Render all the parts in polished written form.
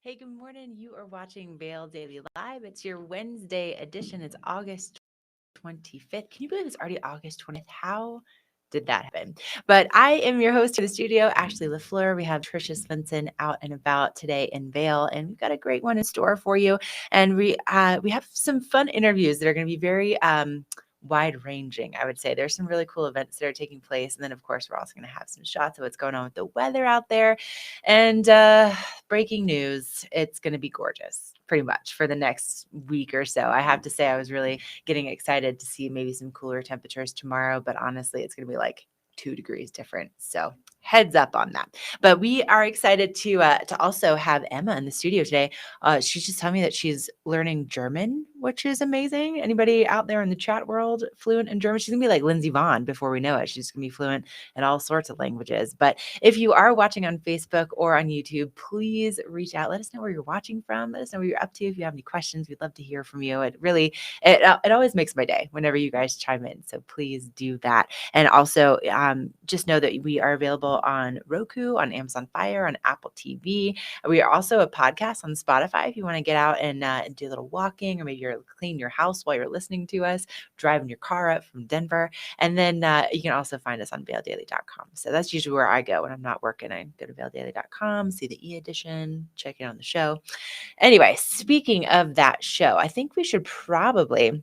Hey, good morning. You are watching Vail Daily Live. It's your Wednesday edition. It's August 25th. Can you believe it's already August 20th? How did that happen? But I am your host in the studio, Ashley LaFleur. We have Tricia Svensson out and about today in Vail, and we've got a great one in store for you. And we have some fun interviews that are going to be very wide ranging, I would say. There's some really cool events that are taking place. And then, of course, we're also going to have some shots of what's going on with the weather out there. And breaking news, it's going to be gorgeous pretty much for the next week or so. I have to say, I was really getting excited to see maybe some cooler temperatures tomorrow, but honestly, it's going to be like 2 degrees different. So heads up on that. But we are excited to also have Emma in the studio today. She's just telling me that she's learning German, which is amazing. Anybody out there in the chat world fluent in German? She's gonna be like Lindsey Vaughn before we know it. She's gonna be fluent in all sorts of languages. But if you are watching on Facebook or on YouTube, please reach out. Let us know where you're watching from. Let us know what you're up to. If you have any questions, we'd love to hear from you. It always makes my day whenever you guys chime in. So please do that. And also, just know that we are available on Roku, on Amazon Fire, on Apple TV. We are also a podcast on Spotify if you want to get out and do a little walking, or maybe you're cleaning your house while you're listening to us, driving your car up from Denver. And then you can also find us on vaildaily.com. So that's usually where I go when I'm not working. I go to vaildaily.com, see the e-edition, check in on the show. Anyway, speaking of that show, I think we should probably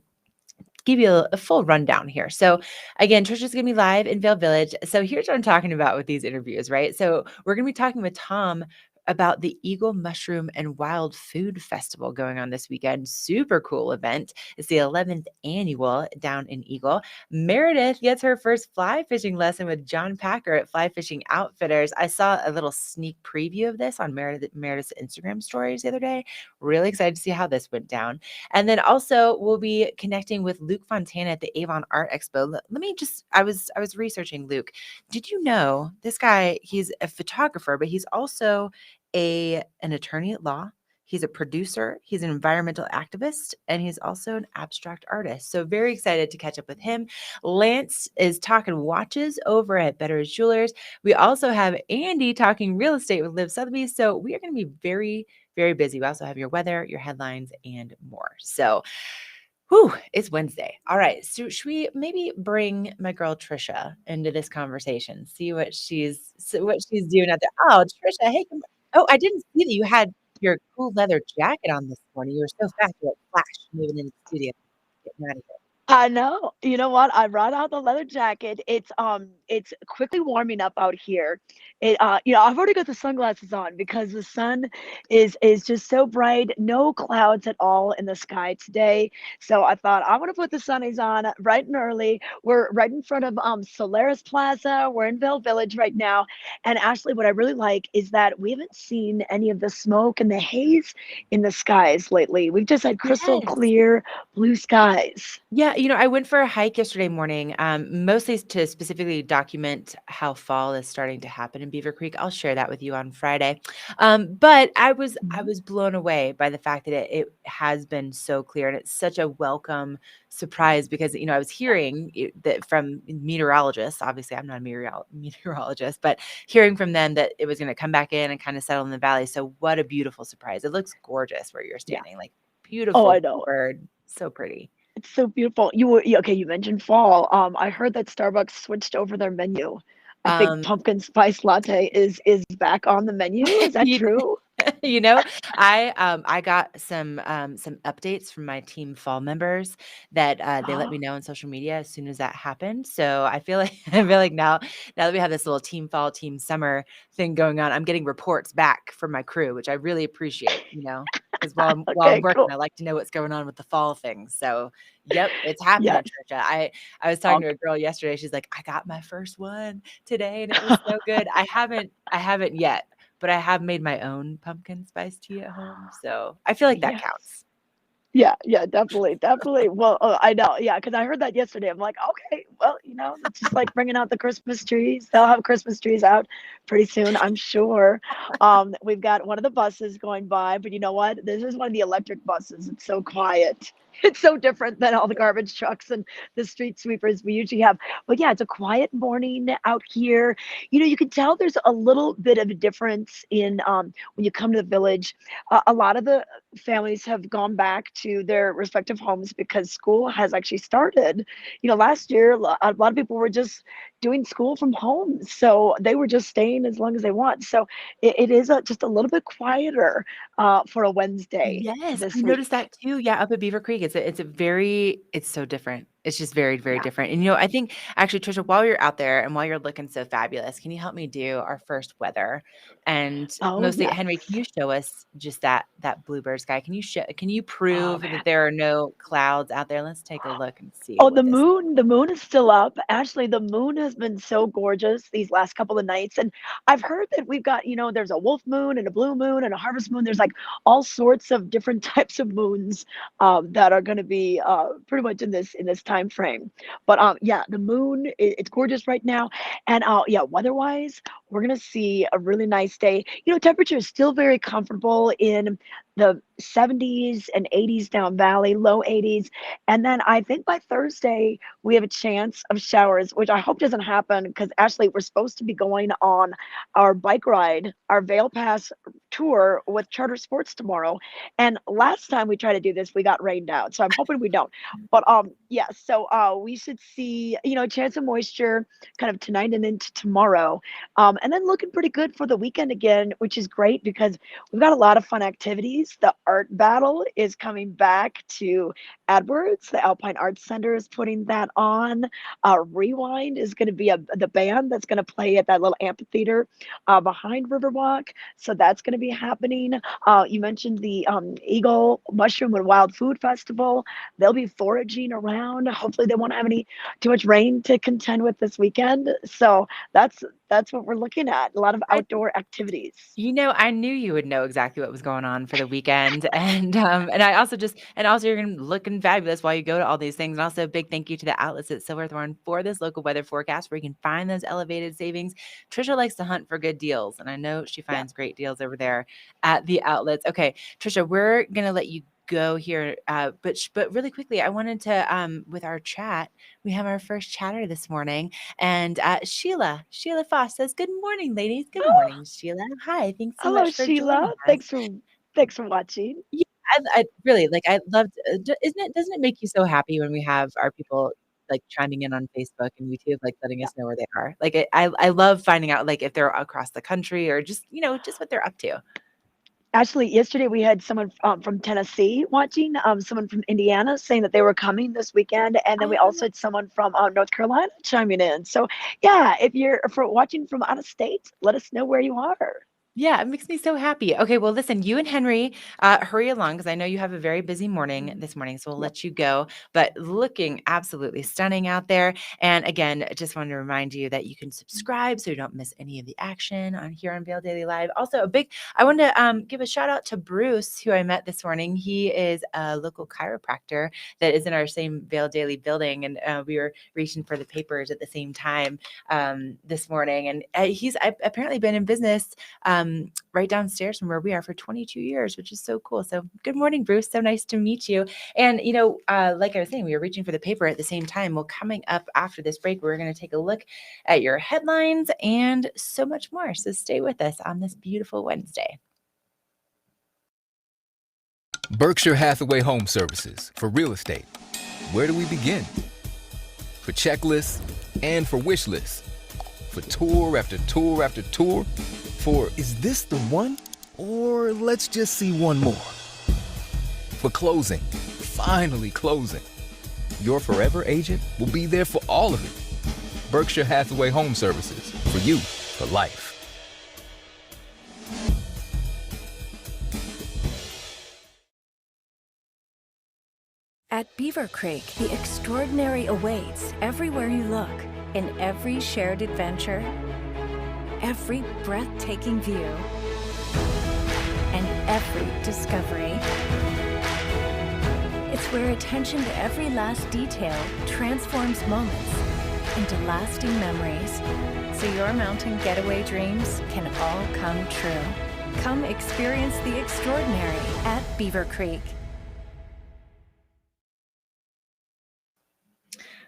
give you a full rundown here. So again, Tricia's going to be live in Vail Village. So here's what I'm talking about with these interviews, right? So we're going to be talking with Tom about the Eagle Mushroom and Wild Food Festival going on this weekend. Super cool event. It's the 11th annual down in Eagle. Meredith gets her first fly fishing lesson with John Packer at Fly Fishing Outfitters. I saw a little sneak preview of this on Meredith's Instagram stories the other day. Really excited to see how this went down. And then also we'll be connecting with Luke Fontana at the Avon Art Expo. I was researching Luke. Did you know this guy, he's a photographer, but he's also an attorney at law. He's a producer, he's an environmental activist, and he's also an abstract artist. So very excited to catch up with him. Lance is talking watches over at Better's Jewelers. We also have Andy talking real estate with Liv Sotheby's. So we are going to be very, very busy. We also have your weather, your headlines, and more. So it's Wednesday. All right. So should we maybe bring my girl Tricia into this conversation? See what she's doing out there. Oh, Tricia, hey. Oh, I didn't see that you had your cool leather jacket on this morning. You were so fast, you like flash moving into the studio. Getting out of here. I know. You know what? I brought out the leather jacket. It's quickly warming up out here. I've already got the sunglasses on because the sun is just so bright. No clouds at all in the sky today. So I thought I want to put the sunnies on bright and early. We're right in front of Solaris Plaza. We're in Vail Village right now. And Ashley, what I really like is that we haven't seen any of the smoke and the haze in the skies lately. We've just had crystal Yes. clear blue skies. Yeah, I went for a hike yesterday morning, mostly to specifically document how fall is starting to happen in Beaver Creek. I'll share that with you on Friday. But I was blown away by the fact that it has been so clear, and it's such a welcome surprise because I was hearing that from meteorologists. Obviously, I'm not a meteorologist, but hearing from them that it was going to come back in and kind of settle in the valley. So what a beautiful surprise! It looks gorgeous where you're Yeah. standing, like Oh, beautiful I know. bird, so pretty. It's so beautiful. Okay, you mentioned fall. I heard that Starbucks switched over their menu. I think Um, pumpkin spice latte is back on the menu. Is that you true? you know, I got some updates from my team fall members that they let me know on social media as soon as that happened. So I feel like now that we have this little team fall, team summer thing going on, I'm getting reports back from my crew, which I really appreciate, because while I'm Okay, working, cool. I like to know what's going on with the fall things. So yep, it's Yes. happening, Trisha. I was talking to a girl yesterday. She's like, I got my first one today and it was so good. I haven't yet, but I have made my own pumpkin spice tea at home, so I feel like that Yes. counts. Yeah, definitely, definitely. Well, I know, yeah, because I heard that yesterday. I'm like, okay, well, it's just like bringing out the Christmas trees. They'll have Christmas trees out pretty soon, I'm sure. We've got one of the buses going by, but you know what? This is one of the electric buses. It's so quiet. It's so different than all the garbage trucks and the street sweepers we usually have. But yeah, it's a quiet morning out here. You can tell there's a little bit of a difference in when you come to the village. A lot of the families have gone back to their respective homes because school has actually started. Last year, a lot of people were just doing school from home. So they were just staying as long as they want. So it is just a little bit quieter for a Wednesday Yes, I this noticed week. that too. Yeah, up at Beaver Creek, it's so different. It's just very, very Yeah. different. And I think actually, Trisha, while you're out there and while you're looking so fabulous, can you help me do our first weather? And Oh, mostly, yes. Henry, can you show us just that bluebird sky? Can you Oh, prove man. that there are no clouds out there? Let's take a look and see Oh, what this. the moon is still up. Actually, the moon has been so gorgeous these last couple of nights. And I've heard that we've got, there's a wolf moon and a blue moon and a harvest moon. There's like all sorts of different types of moons that are going to be pretty much in this time frame. But yeah, the moon, it's gorgeous right now. And yeah, weather-wise, we're going to see a really nice day. Temperature is still very comfortable in the 70s and 80s down valley, low 80s. And then I think by Thursday, we have a chance of showers, which I hope doesn't happen because actually we're supposed to be going on our bike ride, our Vail Pass tour with Charter Sports tomorrow. And last time we tried to do this, we got rained out. So I'm hoping we don't. But yeah, so we should see, a chance of moisture kind of tonight and into tomorrow. And then looking pretty good for the weekend again, which is great because we've got a lot of fun activities. The art battle is coming back to Edwards. The Alpine Arts Center is putting that on. Rewind is going to be the band that's going to play at that little amphitheater behind Riverwalk. So that's going to be happening. You mentioned the Eagle Mushroom and Wild Food Festival. They'll be foraging around. Hopefully, they won't have too much rain to contend with this weekend. So that's what we're looking at. A lot of I outdoor activities. I knew you would know exactly what was going on for the weekend, and I also you're gonna looking fabulous while you go to all these things, and also a big thank you to the outlets at Silverthorne for this local weather forecast where you can find those elevated savings. Trisha likes to hunt for good deals, and I know she Yeah. finds great deals over there at the outlets. Okay, Trisha, we're gonna let you go here, but really quickly, I wanted to with our chat, we have our first chatter this morning. And Sheila Foss says, "Good morning, ladies. Good morning, Sheila. Hi. Thanks so Hello, much for joining Sheila. us." Thanks for watching. Yeah, I really like. I loved. Isn't it? Doesn't it make you so happy when we have our people like chiming in on Facebook and YouTube, like letting us know where they are? Like I love finding out like if they're across the country or just just what they're up to. Actually, yesterday we had someone from Tennessee watching, someone from Indiana saying that they were coming this weekend, and then we also Oh. had someone from North Carolina chiming in. So, yeah, if you're for watching from out of state, let us know where you are. Yeah, it makes me so happy. Okay, well, listen, you and Henry, hurry along because I know you have a very busy morning Mhm. this morning, so we'll Yep. let you go. But looking absolutely stunning out there. And again, just wanted to remind you that you can subscribe so you don't miss any of the action on here on Vail Daily Live. Also, I want to give a shout out to Bruce, who I met this morning. He is a local chiropractor that is in our same Vail Daily building, and we were reaching for the papers at the same time this morning. And he's apparently been in business. Right downstairs from where we are for 22 years, which is so cool. So good morning, Bruce. So nice to meet you. And, like I was saying, we were reaching for the paper at the same time. Well, coming up after this break, we're going to take a look at your headlines and so much more. So stay with us on this beautiful Wednesday. Berkshire Hathaway Home Services for real estate. Where do we begin? For checklists and for wish lists. For tour after tour after tour. For is this the one? Or let's just see one more. For closing, finally closing. Your forever agent will be there for all of it. Berkshire Hathaway Home Services, for you, for life. At Beaver Creek, the extraordinary awaits everywhere you look, in every shared adventure, every breathtaking view, and every discovery. It's where attention to every last detail transforms moments into lasting memories, so your mountain getaway dreams can all come true. Come experience the extraordinary at Beaver Creek.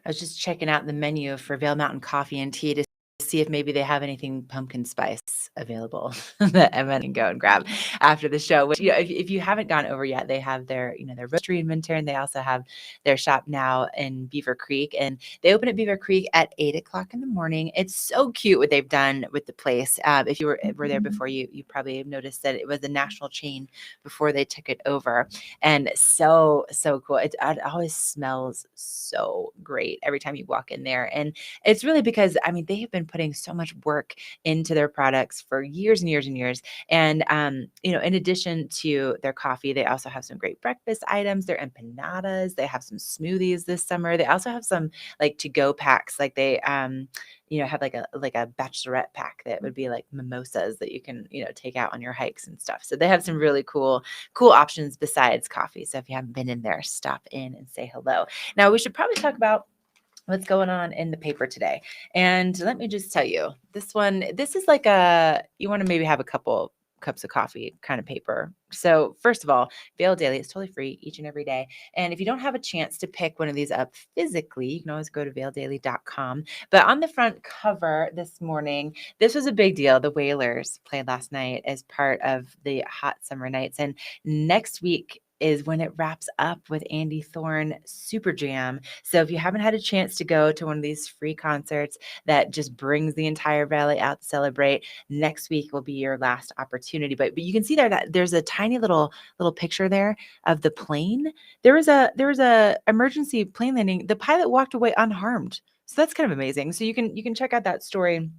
I was just checking out the menu for Vail Mountain Coffee and Tea to see if maybe they have anything pumpkin spice available that Emma can go and grab after the show. Which, if you haven't gone over yet, they have their roastery in Minturn. They also have their shop now in Beaver Creek, and they open at Beaver Creek at 8:00 in the morning. It's so cute what they've done with the place. If you were there before, you probably have noticed that it was a national chain before they took it over, and so cool. It always smells so great every time you walk in there, and it's really because they have been putting so much work into their products for years and years and years. And in addition to their coffee, they also have some great breakfast items. Their empanadas. They have some smoothies this summer. They also have some like to-go packs. Like they have like a bachelorette pack that would be like mimosas that you can take out on your hikes and stuff. So they have some really cool options besides coffee. So if you haven't been in there, stop in and say hello. Now we should probably talk about what's going on in the paper today. And let me just tell you, this is like you want to maybe have a couple cups of coffee kind of paper. So first of all, Vail Daily is totally free each and every day. And if you don't have a chance to pick one of these up physically, you can always go to vaildaily.com. But on the front cover this morning, this was a big deal. The Whalers played last night as part of the Hot Summer Nights. And next week is when it wraps up with Andy Thorne Super Jam. So if you haven't had a chance to go to one of these free concerts that just brings the entire valley out to celebrate, next week will be your last opportunity. But you can see there that there's a tiny little picture there of the plane. There was a emergency plane landing. The pilot walked away unharmed. So that's kind of amazing. So you can check out that story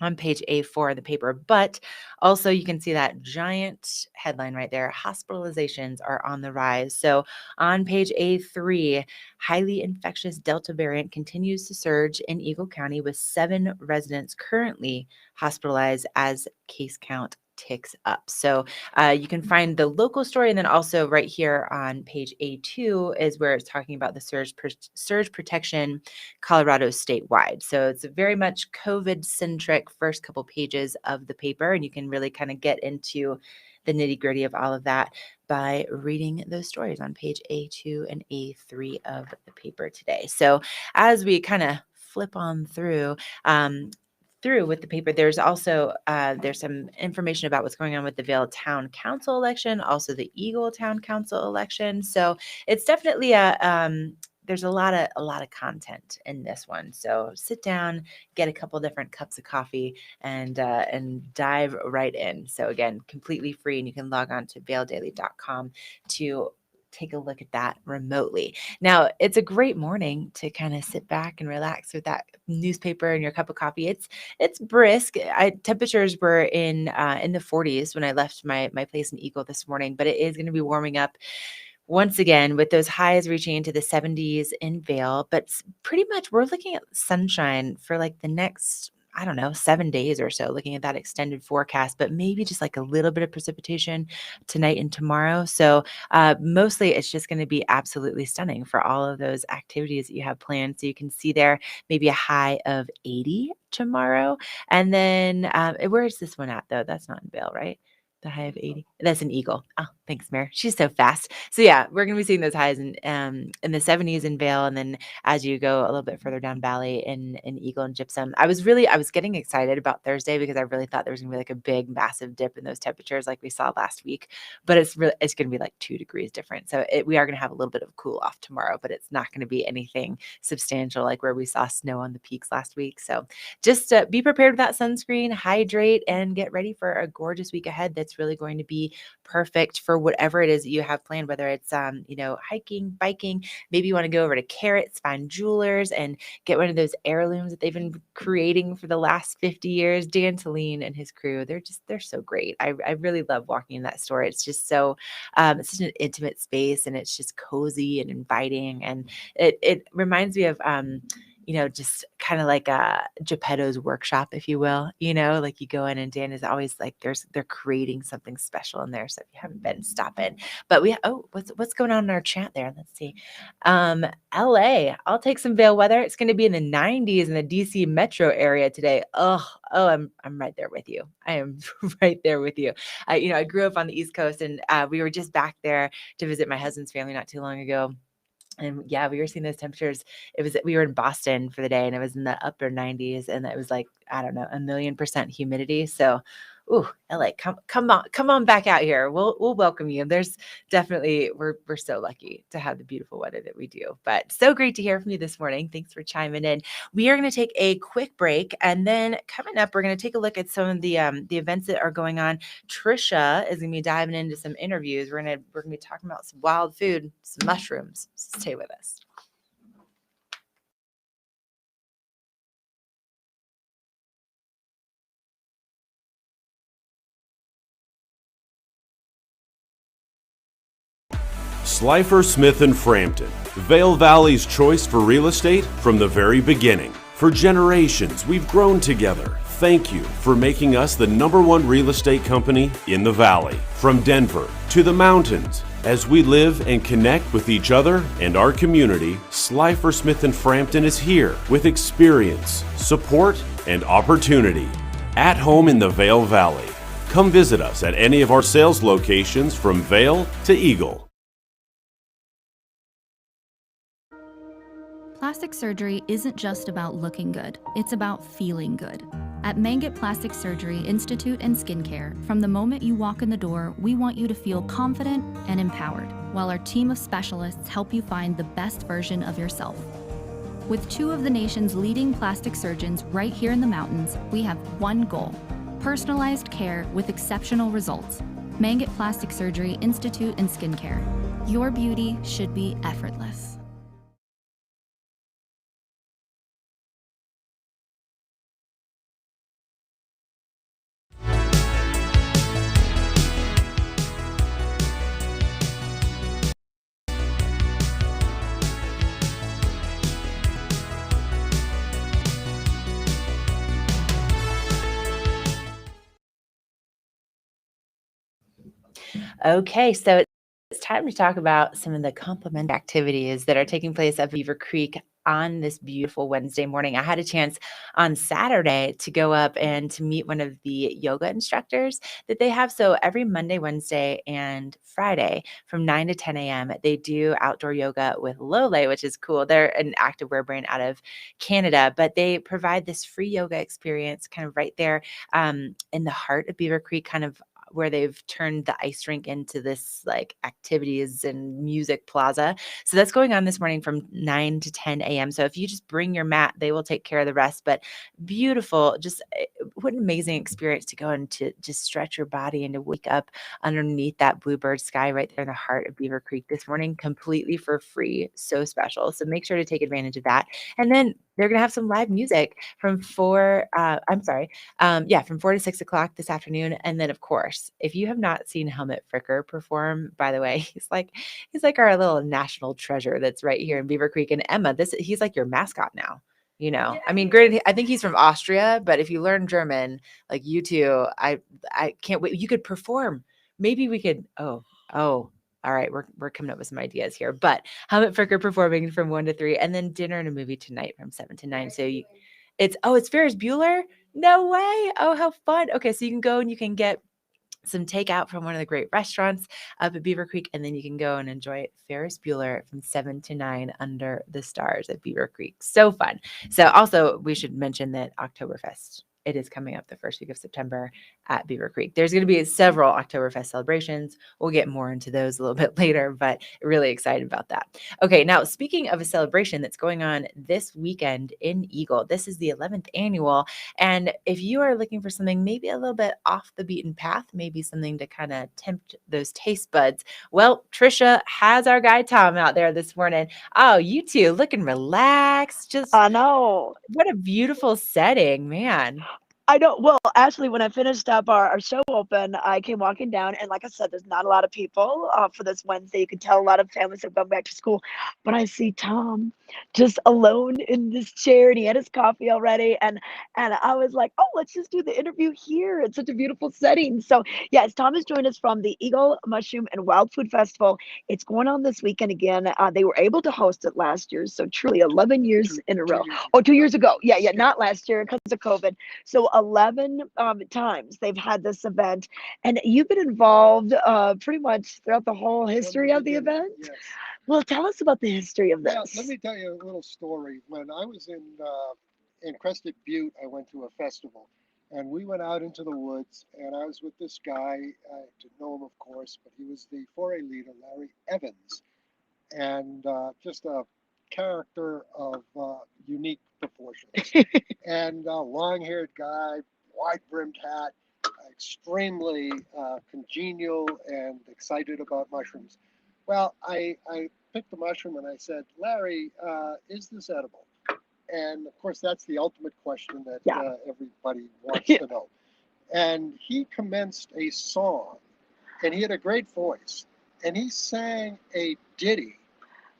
on page A4 of the paper, but also you can see that giant headline right there. Hospitalizations are on the rise. So on page A3, highly infectious Delta variant continues to surge in Eagle County with 7 residents currently hospitalized as case count ticks up. So you can find the local story, and then also right here on page A2 is where it's talking about the surge protection Colorado statewide. So it's very much COVID-centric first couple pages of the paper, and you can really kind of get into the nitty-gritty of all of that by reading those stories on page A2 and A3 of the paper today. So as we kind of flip on through with the paper, there's also there's some information about what's going on with the Vail Town Council election, also the Eagle Town Council election. So it's definitely there's a lot of content in this one. So sit down, get a couple different cups of coffee, and dive right in. So again, completely free, and you can log on to vaildaily.com to take a look at that remotely. Now, it's a great morning to kind of sit back and relax with that newspaper and your cup of coffee. It's brisk. Temperatures were in the 40s when I left my place in Eagle this morning, but it is going to be warming up once again with those highs reaching into the 70s in Vail. But pretty much we're looking at sunshine for like the next 7 days or so, looking at that extended forecast, but maybe just like a little bit of precipitation tonight and tomorrow. So mostly it's just going to be absolutely stunning for all of those activities that you have planned. So you can see there maybe a high of 80 tomorrow. And then where is this one at though? That's not in Vail, right? The high of 80. That's an Eagle. Oh, thanks, Mare. She's so fast. So yeah, we're going to be seeing those highs in the 70s in Vail, and then as you go a little bit further down Valley in Eagle and Gypsum. I was getting excited about Thursday because I really thought there was going to be like a big, massive dip in those temperatures like we saw last week. But it's going to be like 2 degrees different. So we are going to have a little bit of cool off tomorrow, but it's not going to be anything substantial like where we saw snow on the peaks last week. So just be prepared with that sunscreen, hydrate, and get ready for a gorgeous week ahead. That's really going to be perfect for whatever it is that you have planned, whether it's hiking, biking. Maybe you want to go over to Carrots, find jewelers, and get one of those heirlooms that they've been creating for the last 50 years. Dan Talene and his crew, they're so great. I really love walking in that store. It's just so it's such an intimate space, and it's just cozy and inviting, and it reminds me of just kind of like a Geppetto's workshop, if you will, like you go in and Dan is always like, they're creating something special in there. So if you haven't been, stop in. But what's going on in our chat there? Let's see. LA, I'll take some Vail weather. It's going to be in the 90s in the DC metro area today. I'm right there with you. I am right there with you. I grew up on the East Coast, and we were just back there to visit my husband's family not too long ago. And yeah, we were seeing those temperatures. We were in Boston for the day, and it was in the upper 90s, and it was like, I don't know, 1,000,000% humidity. So, LA, come on back out here. We'll welcome you. There's definitely, we're so lucky to have the beautiful weather that we do. But so great to hear from you this morning. Thanks for chiming in. We are going to take a quick break, and then coming up, we're going to take a look at some of the events that are going on. Tricia is going to be diving into some interviews. We're going to be talking about some wild food, some mushrooms. Stay with us. Slifer Smith and Frampton, Vail Valley's choice for real estate from the very beginning. For generations, we've grown together. Thank you for making us the #1 real estate company in the Valley. From Denver to the mountains, as we live and connect with each other and our community, Slifer Smith and Frampton is here with experience, support, and opportunity. At home in the Vail Valley. Come visit us at any of our sales locations from Vail to Eagle. Plastic surgery isn't just about looking good, it's about feeling good. At Mangett Plastic Surgery Institute and Skincare, from the moment you walk in the door, we want you to feel confident and empowered, while our team of specialists help you find the best version of yourself. With 2 of the nation's leading plastic surgeons right here in the mountains, we have one goal: personalized care with exceptional results. Mangett Plastic Surgery Institute and Skincare. Your beauty should be effortless. Okay, so it's time to talk about some of the complementary activities that are taking place at Beaver Creek on this beautiful Wednesday morning. I had a chance on Saturday to go up and to meet one of the yoga instructors that they have. So every Monday, Wednesday, and Friday from 9 to 10 a.m., they do outdoor yoga with Lole, which is cool. They're an activewear brand out of Canada, but they provide this free yoga experience kind of right there in the heart of Beaver Creek, kind of where they've turned the ice rink into this like activities and music plaza. So that's going on this morning from 9 to 10 a.m. So if you just bring your mat, they will take care of the rest. But beautiful, just what an amazing experience to go and to just stretch your body and to wake up underneath that bluebird sky right there in the heart of Beaver Creek this morning, completely for free. So special. So make sure to take advantage of that. And then they're going to have some live music from 4 to 6 o'clock this afternoon. And then, of course, if you have not seen Helmut Fricker perform, by the way, he's like our little national treasure that's right here in Beaver Creek. And Emma, he's like your mascot now. Yeah, I mean, granted, I think he's from Austria, but if you learn German, like you two, I can't wait. You could perform. Maybe we could. All right, we're coming up with some ideas here. But Helmut Fricker performing from 1 to 3, and then dinner and a movie tonight from 7 to 9. So it's Ferris Bueller. No way. Oh, how fun. Okay, so you can go and you can get some takeout from one of the great restaurants up at Beaver Creek, and then you can go and enjoy Ferris Bueller from 7 to 9 under the stars at Beaver Creek. So fun. So also we should mention that Oktoberfest, it is coming up the first week of September at Beaver Creek. There's going to be several Oktoberfest celebrations. We'll get more into those a little bit later, but really excited about that. Okay, now speaking of a celebration that's going on this weekend in Eagle, this is the 11th annual. And if you are looking for something maybe a little bit off the beaten path, maybe something to kind of tempt those taste buds, well, Tricia has our guy Tom out there this morning. Oh, you two looking relaxed. Just I know. what a beautiful setting, man. I know. Well, actually, when I finished up our show open, I came walking down, and like I said, there's not a lot of people for this Wednesday. You can tell a lot of families have gone back to school, but I see Tom just alone in this chair, and he had his coffee already, and I was like, oh, let's just do the interview here. It's such a beautiful setting. So yes, Tom has joined us from the Eagle Mushroom and Wild Food Festival. It's going on this weekend again. They were able to host it last year, so truly 11 years in a row. Oh, 2 years ago. Yeah, not last year because of COVID. So 11 times they've had this event, and you've been involved pretty much throughout the whole history of the event. Yes. Well, tell us about the history of Well, this. let me tell you a little story. When I was in Crested Butte, I went to a festival, and we went out into the woods, and I was with this guy. I didn't know him, of course, but he was the 4A leader, Larry Evans, and just a character of unique proportions. And long-haired guy, wide-brimmed hat, extremely congenial and excited about mushrooms. Well, I picked the mushroom and I said, Larry, is this edible? And of course, that's the ultimate question that everybody wants to know. And he commenced a song, and he had a great voice, and he sang a ditty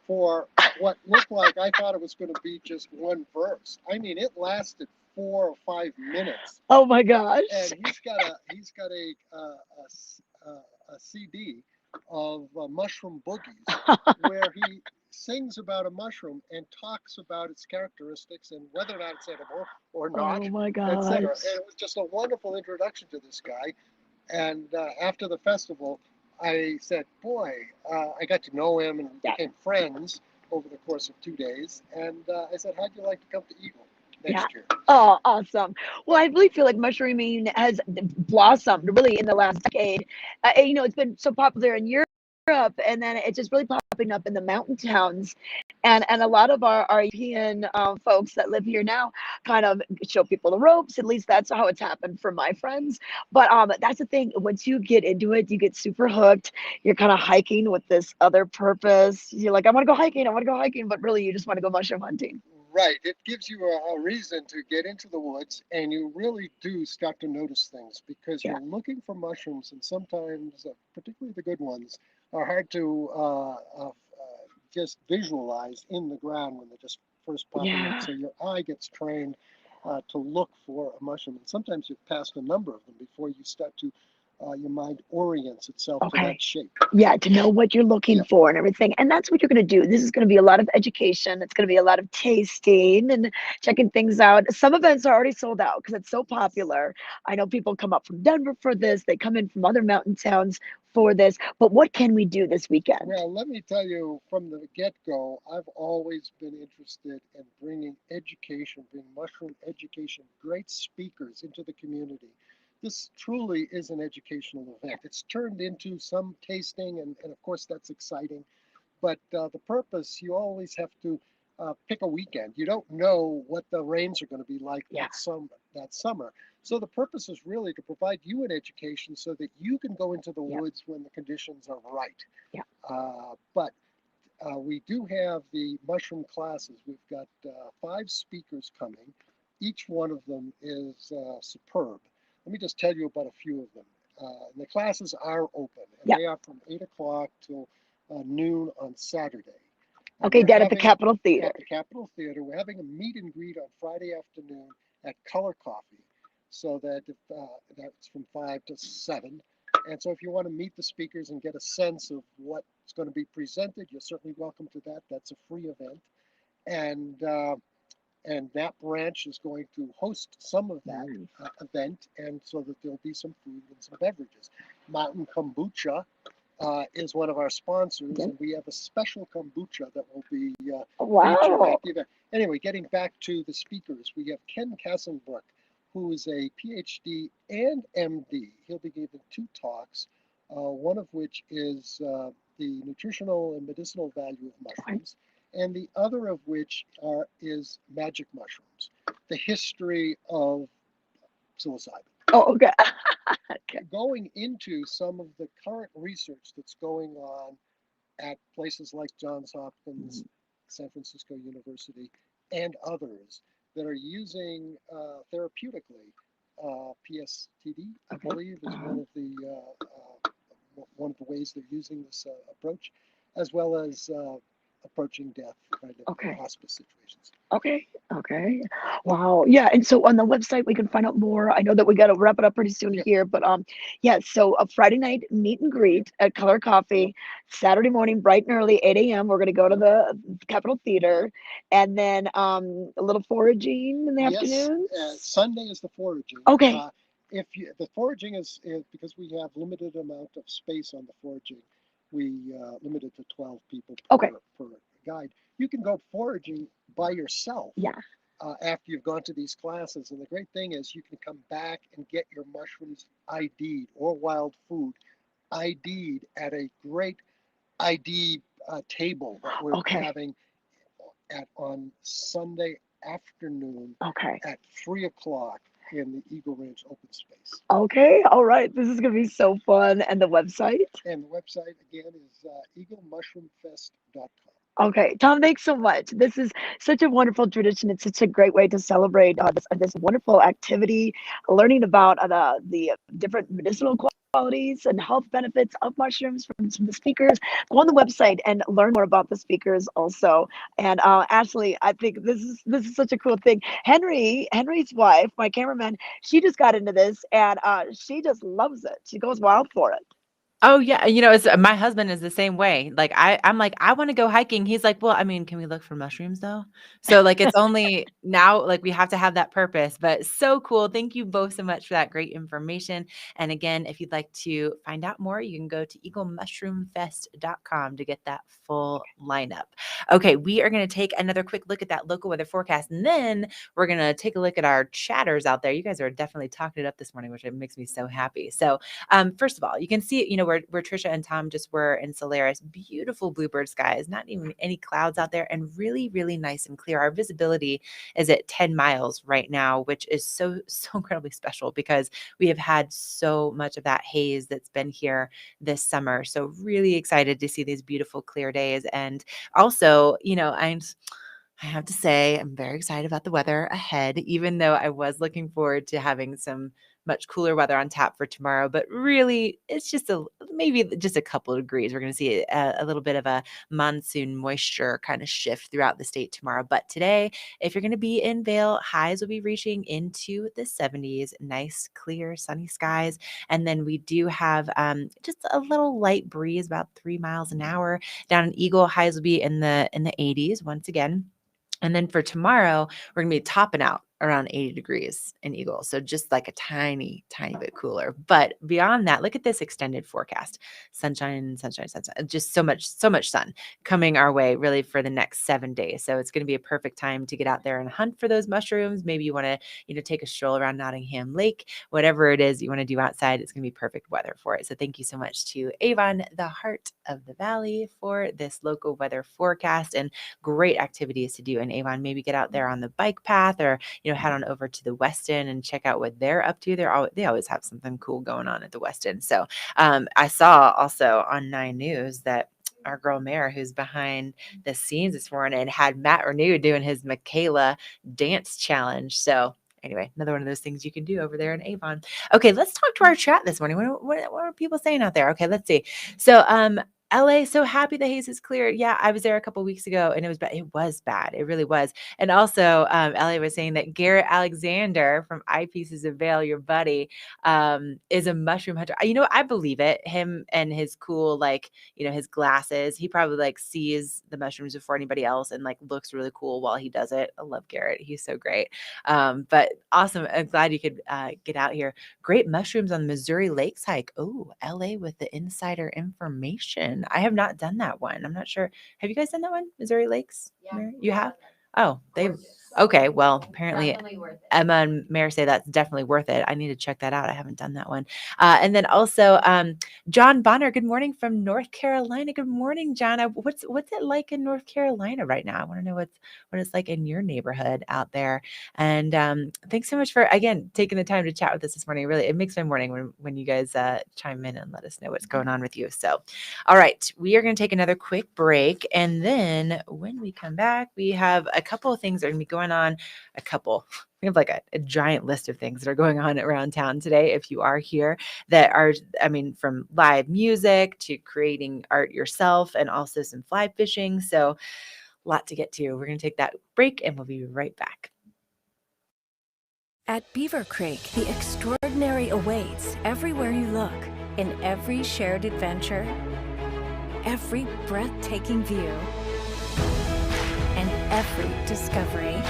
for what looked like, I thought it was going to be just one verse. I mean, it lasted 4 or 5 minutes. Oh my gosh! And he's got a CD of Mushroom Boogies where he sings about a mushroom and talks about its characteristics and whether or not it's edible or not, Oh my gosh! etc. And it was just a wonderful introduction to this guy. And after the festival, I said, boy, I got to know him and we became friends over the course of 2 days. And I said, how'd you like to come to Eagle next year? Oh, awesome. Well, I really feel like mushrooming has blossomed really in the last decade. It's been so popular in Europe, and then it's just really popping up in the mountain towns. And a lot of our European folks that live here now kind of show people the ropes. At least that's how it's happened for my friends. But that's the thing. Once you get into it, you get super hooked. You're kind of hiking with this other purpose. You're like, I want to go hiking, but really you just want to go mushroom hunting. Right. It gives you a reason to get into the woods, and you really do start to notice things because you're looking for mushrooms, and sometimes, particularly the good ones, are hard to just visualize in the ground when they're just first popping up. So your eye gets trained to look for a mushroom, and sometimes you've passed a number of them before you start to your mind orients itself to that shape. Yeah, to know what you're looking for and everything. And that's what you're going to do. This is going to be a lot of education. It's going to be a lot of tasting and checking things out. Some events are already sold out because it's so popular. I know people come up from Denver for this. They come in from other mountain towns for this. But what can we do this weekend? Well, let me tell you from the get-go, I've always been interested in bringing education, bringing mushroom education, great speakers into the community. This truly is an educational event. It's turned into some tasting, and of course that's exciting. But the purpose, you always have to pick a weekend. You don't know what the rains are going to be like that summer. So the purpose is really to provide you an education so that you can go into the woods when the conditions are right. But we do have the mushroom classes. We've got 5 speakers coming. Each one of them is superb. Let me just tell you about a few of them. The classes are open, and they are from 8 o'clock till noon on Saturday. Okay, down at the Capitol Theater. At the Capitol Theater. We're having a meet and greet on Friday afternoon at Color Coffee, so that that's from 5 to 7. And so if you want to meet the speakers and get a sense of what's going to be presented, you're certainly welcome to that. That's a free event. And that branch is going to host some of that event, and so that there'll be some food and some beverages. Mountain Kombucha is one of our sponsors, and we have a special kombucha that will be featured at the event. Anyway, getting back to the speakers, we have Ken Kassenbrook, who is a PhD and MD. He'll be giving 2 talks, one of which is the nutritional and medicinal value of mushrooms, and the other of which is magic mushrooms, the history of psilocybin. Oh, okay. Going into some of the current research that's going on at places like Johns Hopkins, San Francisco University, and others that are using therapeutically PSTD, I Okay. believe, is one of the ways they're using this approach, as well as approaching death kind of Okay. hospice situations. Okay. Okay. Wow. Yeah. And so on the website we can find out more. I know that we got to wrap it up pretty soon Yep. here, but yeah. So a Friday night meet and greet at Color Coffee. Saturday morning, bright and early, 8 a.m. We're gonna go to the Capitol Theater, and then a little foraging in the Yes, afternoons. Sunday is the foraging. Okay. The foraging is because we have limited amount of space on the foraging, we limit it to 12 people Okay. per guide. You can go foraging by yourself Yeah. after you've gone to these classes, and the great thing is you can come back and get your mushrooms ID'd or wild food ID'd at a great ID table that we're Okay. having on Sunday afternoon Okay. at 3 o'clock in the Eagle Ranch open space. Okay. All right. This is gonna be so fun. And the website? And the website again is eaglemushroomfest.com. Okay, Tom, thanks so much. This is such a wonderful tradition. It's such a great way to celebrate this wonderful activity, learning about the different medicinal qualities and health benefits of mushrooms from the speakers. Go on the website and learn more about the speakers also. And Ashley, I think this is such a cool thing. Henry's wife, my cameraman, she just got into this and she just loves it. She goes wild for it. Oh yeah, it's my husband is the same way. Like I'm like, I want to go hiking. He's like, well, I mean, can we look for mushrooms though? So like it's only now like we have to have that purpose, but so cool. Thank you both so much for that great information. And again, if you'd like to find out more, you can go to eaglemushroomfest.com to get that full lineup. Okay, we are going to take another quick look at that local weather forecast, and then we're going to take a look at our chatters out there. You guys are definitely talking it up this morning, which makes me so happy. So first of all, you can see, where Tricia and Tom just were in Solaris, beautiful bluebird skies, not even any clouds out there, and really, really nice and clear. Our visibility is at 10 miles right now, which is so incredibly special because we have had so much of that haze that's been here this summer. So really excited to see these beautiful clear days. And also, I have to say, I'm very excited about the weather ahead, even though I was looking forward to having some much cooler weather on tap for tomorrow. But really, it's just maybe just a couple of degrees. We're going to see a little bit of a monsoon moisture kind of shift throughout the state tomorrow. But today, if you're going to be in Vail, highs will be reaching into the 70s, nice, clear, sunny skies. And then we do have just a little light breeze, about 3 miles an hour. Down in Eagle, highs will be in the 80s once again. And then for tomorrow, we're going to be topping out around 80 degrees in Eagle. So just like a tiny, tiny bit cooler. But beyond that, look at this extended forecast. Sunshine, sunshine, sunshine. Just so much sun coming our way really for the next 7 days. So it's going to be a perfect time to get out there and hunt for those mushrooms. Maybe you want to, take a stroll around Nottingham Lake, whatever it is you want to do outside. It's going to be perfect weather for it. So thank you so much to Avon, the heart of the valley, for this local weather forecast and great activities to do in Avon. Maybe get out there on the bike path or, head on over to the Westin and check out what they're up to. They always have something cool going on at the Westin. So I saw also on 9 News that our girl Mayor, who's behind the scenes this morning, had Matt Renew doing his Michaela dance challenge. So anyway, another one of those things you can do over there in Avon. Okay, let's talk to our chat this morning. What are people saying out there? Okay, let's see. So LA, so happy the haze is cleared. Yeah, I was there a couple weeks ago and it was bad. It was bad. It really was. And also, LA was saying that Garrett Alexander from Eyepieces of Vail, your buddy, is a mushroom hunter. I believe it. Him and his cool, his glasses. He probably sees the mushrooms before anybody else and looks really cool while he does it. I love Garrett. He's so great. But awesome. I'm glad you could get out here. Great mushrooms on the Missouri Lakes hike. Oh, LA with the insider information. I have not done that one. I'm not sure. Have you guys done that one? Missouri Lakes? Yeah. You have? Oh, they've. Okay. Well, apparently Emma and Mary say that's definitely worth it. I need to check that out. I haven't done that one. And then also John Bonner, good morning from North Carolina. Good morning, John. What's it like in North Carolina right now? I want to know what it's like in your neighborhood out there. And thanks so much for, again, taking the time to chat with us this morning. Really, it makes my morning when you guys chime in and let us know what's going on with you. So, all right, we are going to take another quick break. And then when we come back, we have a couple of things that are going to be going on, we have like a giant list of things that are going on around town today. If you are here, that are, I mean, from live music to creating art yourself and also some fly fishing. So a lot to get to. We're going to take that break and we'll be right back. At Beaver Creek, the extraordinary awaits everywhere you look, in every shared adventure, every breathtaking view, and every discovery.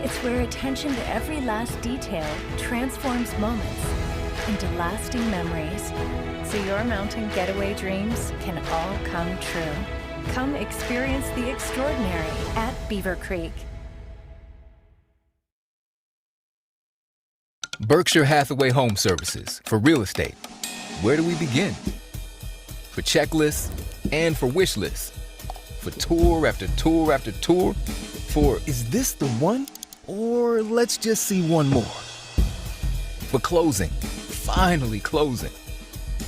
It's where attention to every last detail transforms moments into lasting memories, so your mountain getaway dreams can all come true. Come experience the extraordinary at Beaver Creek. Berkshire Hathaway Home Services for real estate. Where do we begin? For checklists and for wish lists. For tour after tour after tour. For is this the one? Or let's just see one more. For closing. Finally closing.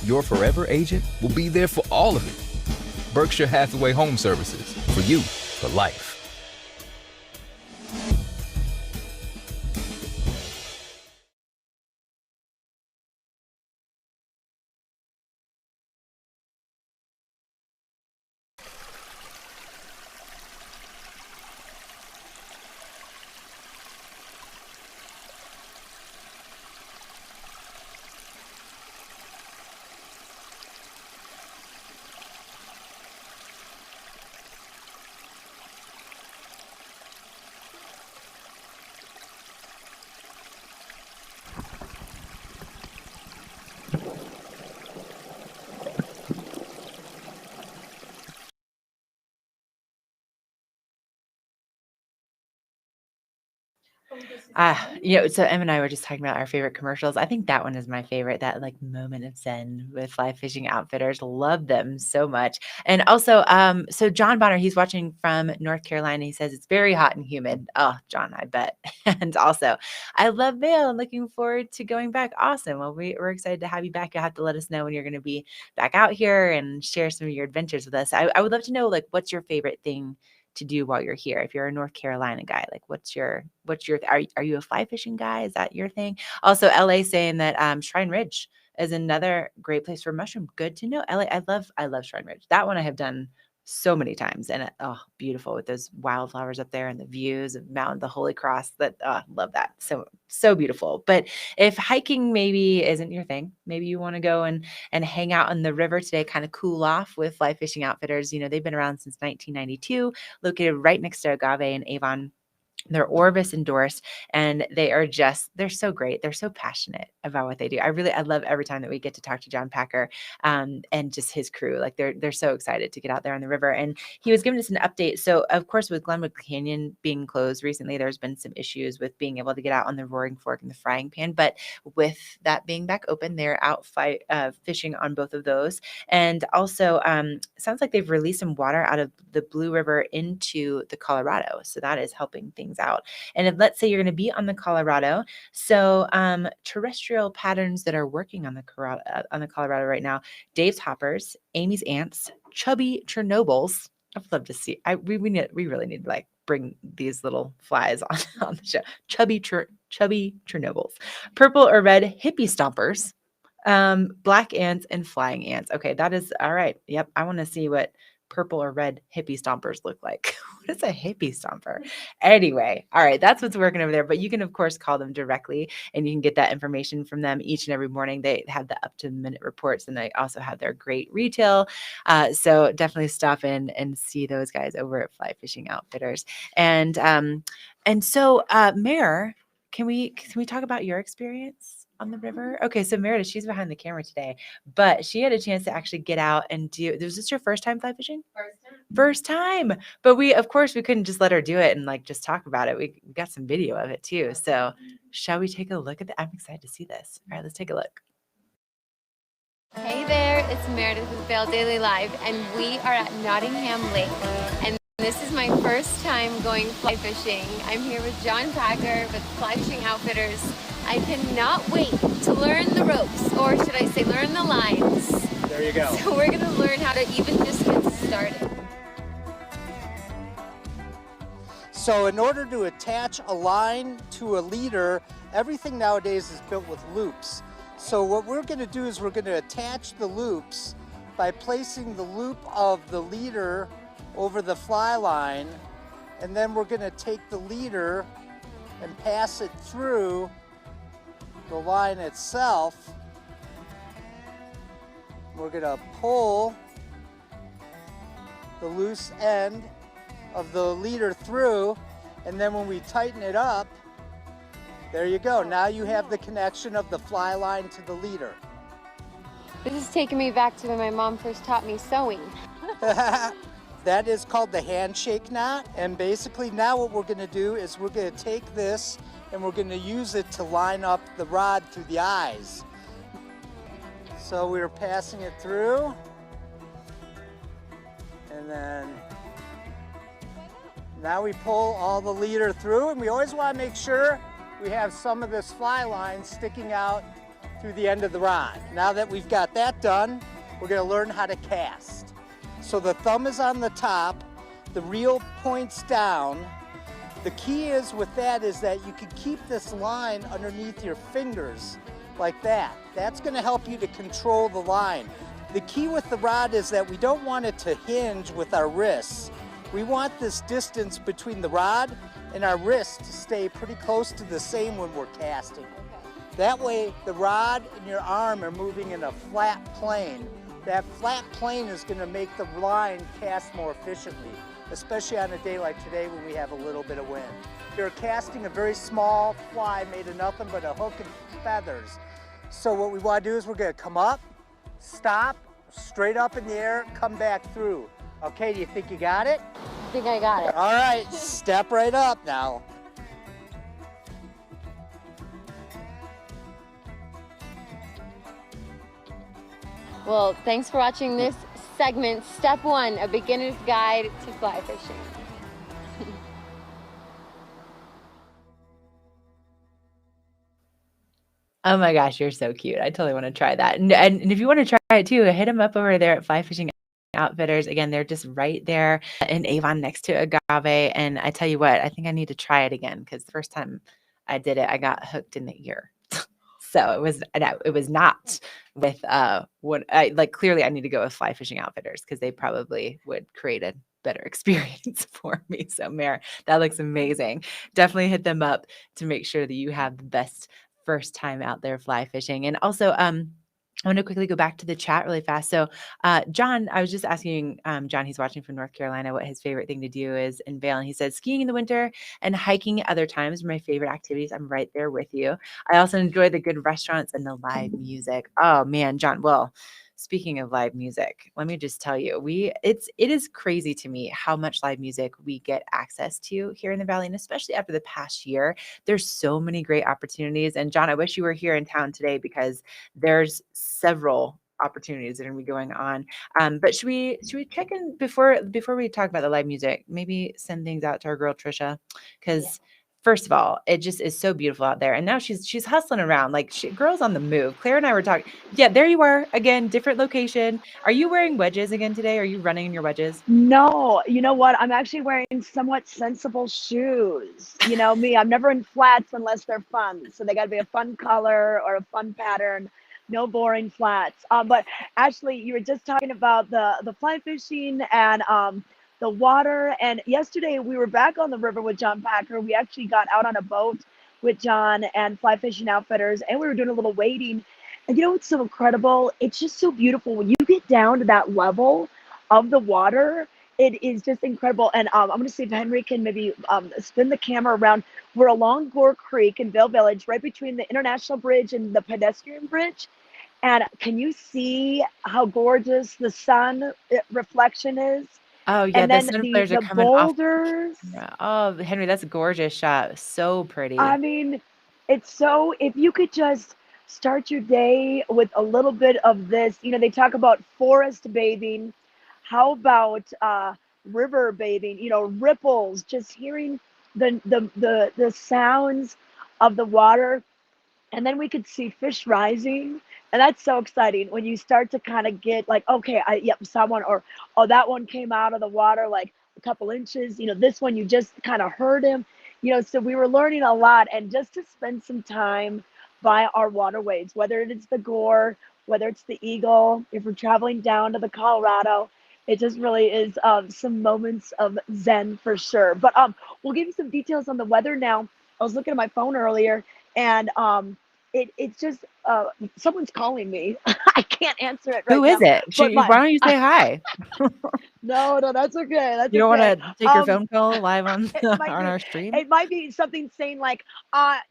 Your forever agent will be there for all of it. Berkshire Hathaway Home Services. For you, for life. So Em and I were just talking about our favorite commercials. I think that one is my favorite, that like moment of zen with Fly Fishing Outfitters. Love them so much. And also, so John Bonner, he's watching from North Carolina. He says it's very hot and humid. Oh, John, I bet. And also, I love Vail and looking forward to going back. Awesome. Well, we're excited to have you back. You'll have to let us know when you're going to be back out here and share some of your adventures with us. I would love to know, like, what's your favorite thing to do while you're here? If you're a North Carolina guy, like what's your are you a fly fishing guy? Is that your thing? Also, LA saying that Shrine Ridge is another great place for mushroom. Good to know. LA, I love Shrine Ridge. That one I have done so many times, and beautiful with those wildflowers up there and the views of the Holy Cross. That love that. So beautiful. But if hiking maybe isn't your thing, maybe you want to go and hang out on the river today, kind of cool off with Fly Fishing Outfitters. You know, they've been around since 1992, located right next to Agave and Avon. They're Orvis endorsed, and they're so great. They're so passionate about what they do. I love every time that we get to talk to John Packer and just his crew. Like they're so excited to get out there on the river. And he was giving us an update. So of course, with Glenwood Canyon being closed recently, there's been some issues with being able to get out on the Roaring Fork and the Frying Pan. But with that being back open, they're out fishing on both of those. And also, sounds like they've released some water out of the Blue River into the Colorado. So that is helping things out. And if, let's say you're going to be on the Colorado, so terrestrial patterns that are working on the Colorado right now: Dave's Hoppers, Amy's Ants, Chubby Chernobyls. I'd love to see. We really need to like bring these little flies on the show. Chubby Chernobyls, purple or red hippie stompers, black ants, and flying ants. Okay, that is all right. Yep, I want to see what purple or red hippie stompers look like. What is a hippie stomper? Anyway, all right, that's what's working over there. But you can, of course, call them directly, and you can get that information from them each and every morning. They have the up-to-minute reports, and they also have their great retail. So definitely stop in and see those guys over at Fly Fishing Outfitters. And so, Mare, can we talk about your experience on the river? Okay, so Meredith, she's behind the camera today, but she had a chance to actually get out and do. Was this your first time fly fishing? First time. But we couldn't just let her do it and like just talk about it. We got some video of it too. So shall we take a look at that? I'm excited to see this. All right, let's take a look. Hey there, it's Meredith with Vail Daily Live, and we are at Nottingham Lake. And this is my first time going fly fishing. I'm here with John Packer with Fly Fishing Outfitters. I cannot wait to learn the ropes, or should I say learn the lines. There you go. So we're going to learn how to even just get started. So in order to attach a line to a leader, everything nowadays is built with loops. So what we're going to do is we're going to attach the loops by placing the loop of the leader over the fly line, and then we're going to take the leader and pass it through the line itself. We're going to pull the loose end of the leader through, and then when we tighten it up, there you go. Now you have the connection of the fly line to the leader. This is taking me back to when my mom first taught me sewing. That is called the handshake knot, and basically now what we're going to do is we're going to take this and we're going to use it to line up the rod through the eyes. So we're passing it through, and then now we pull all the leader through, and we always want to make sure we have some of this fly line sticking out through the end of the rod. Now that we've got that done, we're going to learn how to cast. So the thumb is on the top, the reel points down. The key is with that is that you can keep this line underneath your fingers like that. That's going to help you to control the line. The key with the rod is that we don't want it to hinge with our wrists. We want this distance between the rod and our wrist to stay pretty close to the same when we're casting. That way the rod and your arm are moving in a flat plane. That flat plane is going to make the line cast more efficiently, especially on a day like today when we have a little bit of wind. You're casting a very small fly made of nothing but a hook and feathers. So what we want to do is we're going to come up, stop, straight up in the air, come back through. Okay, do you think you got it? I think I got it. All right, step right up now. Well, thanks for watching this segment, Step 1, A Beginner's Guide to Fly Fishing. Oh my gosh, you're so cute. I totally want to try that. And if you want to try it too, hit them up over there at Fly Fishing Outfitters. Again, they're just right there in Avon next to Agave. And I tell you what, I think I need to try it again because the first time I did it, I got hooked in the ear. So it was not with what I like. Clearly, I need to go with Fly Fishing Outfitters because they probably would create a better experience for me. So, Mare, that looks amazing. Definitely hit them up to make sure that you have the best first time out there fly fishing. And also, I want to quickly go back to the chat really fast. So, John, I was just asking John, he's watching from North Carolina, what his favorite thing to do is in Vail. And he said skiing in the winter and hiking other times are my favorite activities. I'm right there with you. I also enjoy the good restaurants and the live music. Oh man, John, well, speaking of live music, let me just tell you, it is crazy to me how much live music we get access to here in the Valley, and especially after the past year. There's so many great opportunities. And John, I wish you were here in town today because there's several opportunities that are going to be going on. But should we check in before we talk about the live music? Maybe send things out to our girl Tricia, because first of all, it just is so beautiful out there. And now she's hustling around like girls on the move. Claire and I were talking. Yeah, there you are again, different location. Are you wearing wedges again today? Are you running in your wedges? No, you know what? I'm actually wearing somewhat sensible shoes. You know me, I'm never in flats unless they're fun. So they got to be a fun color or a fun pattern. No boring flats. But actually, you were just talking about the fly fishing and the water. And yesterday we were back on the river with John Packer. We actually got out on a boat with John and Fly Fishing Outfitters, and we were doing a little wading. And you know what's so incredible? It's just so beautiful when you get down to that level of the water. It is just incredible. And I'm going to see if Henry can maybe spin the camera around. We're along Gore Creek in Vail Village, right between the International Bridge and the pedestrian bridge. And can you see how gorgeous the sun reflection is? Oh yeah, And the then sun flares are the coming off. boulders. Oh, Henry, that's a gorgeous shot. So pretty. I mean, it's so, if you could just start your day with a little bit of this, you know, they talk about forest bathing. How about river bathing, you know, ripples, just hearing the sounds of the water. And then we could see fish rising. And that's so exciting when you start to kind of get like, okay, yep, saw one, or oh, that one came out of the water like couple inches. This one you just kind of heard him. So we were learning a lot, and just to spend some time by our waterways, whether it's the Gore, whether it's the Eagle, if we're traveling down to the Colorado, it just really is some moments of zen for sure. But we'll give you some details on the weather now. I was looking at my phone earlier, and it's just someone's calling me. I can't answer it right Who now. is it? But Why don't you say hi? no, that's okay. That's You don't okay. want to take your phone call live on It might on be our stream? it might be something saying like,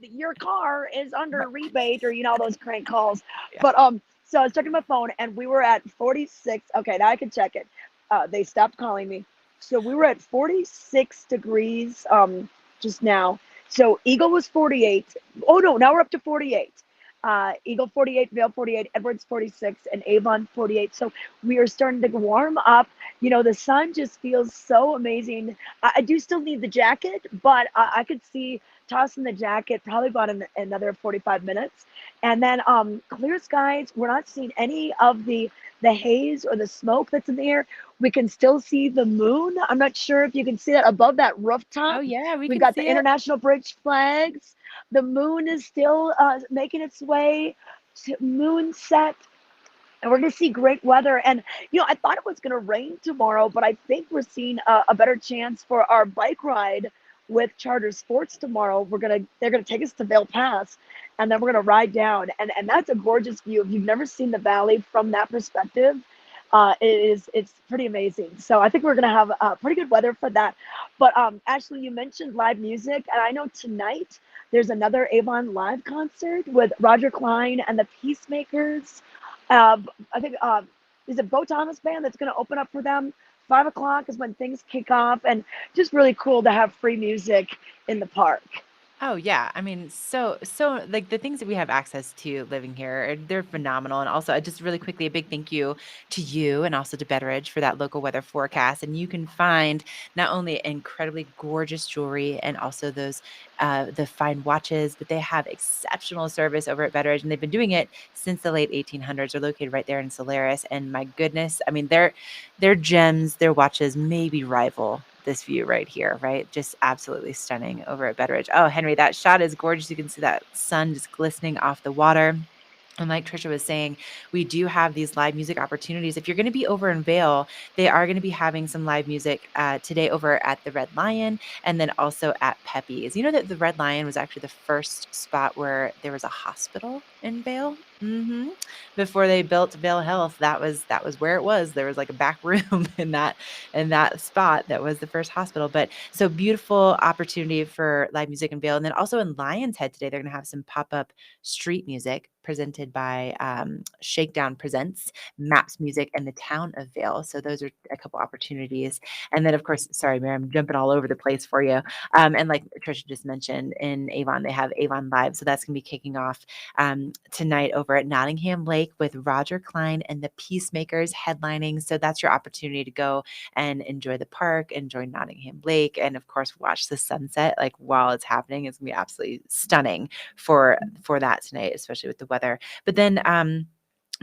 your car is under rebate, or those crank calls. Yeah. But so I was checking my phone, and we were at 46. Okay, now I can check it. They stopped calling me. So we were at 46 degrees just now. So Eagle was 48. Oh no, now we're up to 48. Eagle 48, Vail 48, Edwards 46, and Avon 48. So we are starting to warm up. The sun just feels so amazing. I do still need the jacket, but I could see tossing the jacket probably about another 45 minutes. And then clear skies. We're not seeing any of the haze or the smoke that's in the air. We can still see the moon. I'm not sure if you can see that above that rooftop. Oh yeah, we We've can got see the it. International Bridge flags. The moon is still making its way to moonset, and we're going to see great weather. And I thought it was going to rain tomorrow, but I think we're seeing a better chance for our bike ride with Charter Sports tomorrow. They're gonna take us to Vail Pass, and then we're gonna ride down, and that's a gorgeous view. If you've never seen the valley from that perspective, it's pretty amazing. So I think we're gonna have pretty good weather for that. But Ashley, you mentioned live music, and I know tonight there's another Avon live concert with Roger Clyne and the Peacemakers. I think there's a Bo Thomas band that's going to open up for them. 5 o'clock is when things kick off, and just really cool to have free music in the park. Oh yeah, I mean, so like the things that we have access to living here, they're phenomenal. And also, just really quickly, a big thank you to you and also to Betteridge for that local weather forecast. And you can find not only incredibly gorgeous jewelry and also those the fine watches, but they have exceptional service over at Betteridge, and they've been doing it since the late 1800s. They're located right there in Solaris, and my goodness, I mean, their gems, their watches maybe rival this view right here, right? Just absolutely stunning over at Betteridge. Oh, Henry, that shot is gorgeous. You can see that sun just glistening off the water. And like Tricia was saying, we do have these live music opportunities. If you're going to be over in Vail, they are going to be having some live music today over at the Red Lion and then also at Pepe's. You know that the Red Lion was actually the first spot where there was a hospital in Vail. Before they built Vail Health, that was where it was. There was like a back room in that spot that was the first hospital. But so beautiful opportunity for live music in Vail. And then also in Lion's Head today, they're going to have some pop-up street music presented by Shakedown Presents, Maps Music, and the Town of Vail. So those are a couple opportunities. And then, of course, sorry, Mary, I'm jumping all over the place for you. And like Tricia just mentioned, in Avon, they have Avon Live. So that's going to be kicking off tonight over at Nottingham Lake with Roger Clyne and the Peacemakers headlining. So that's your opportunity to go and enjoy the park, enjoy Nottingham Lake, and of course, watch the sunset like while it's happening. It's going to be absolutely stunning for that tonight, especially with the weather. But then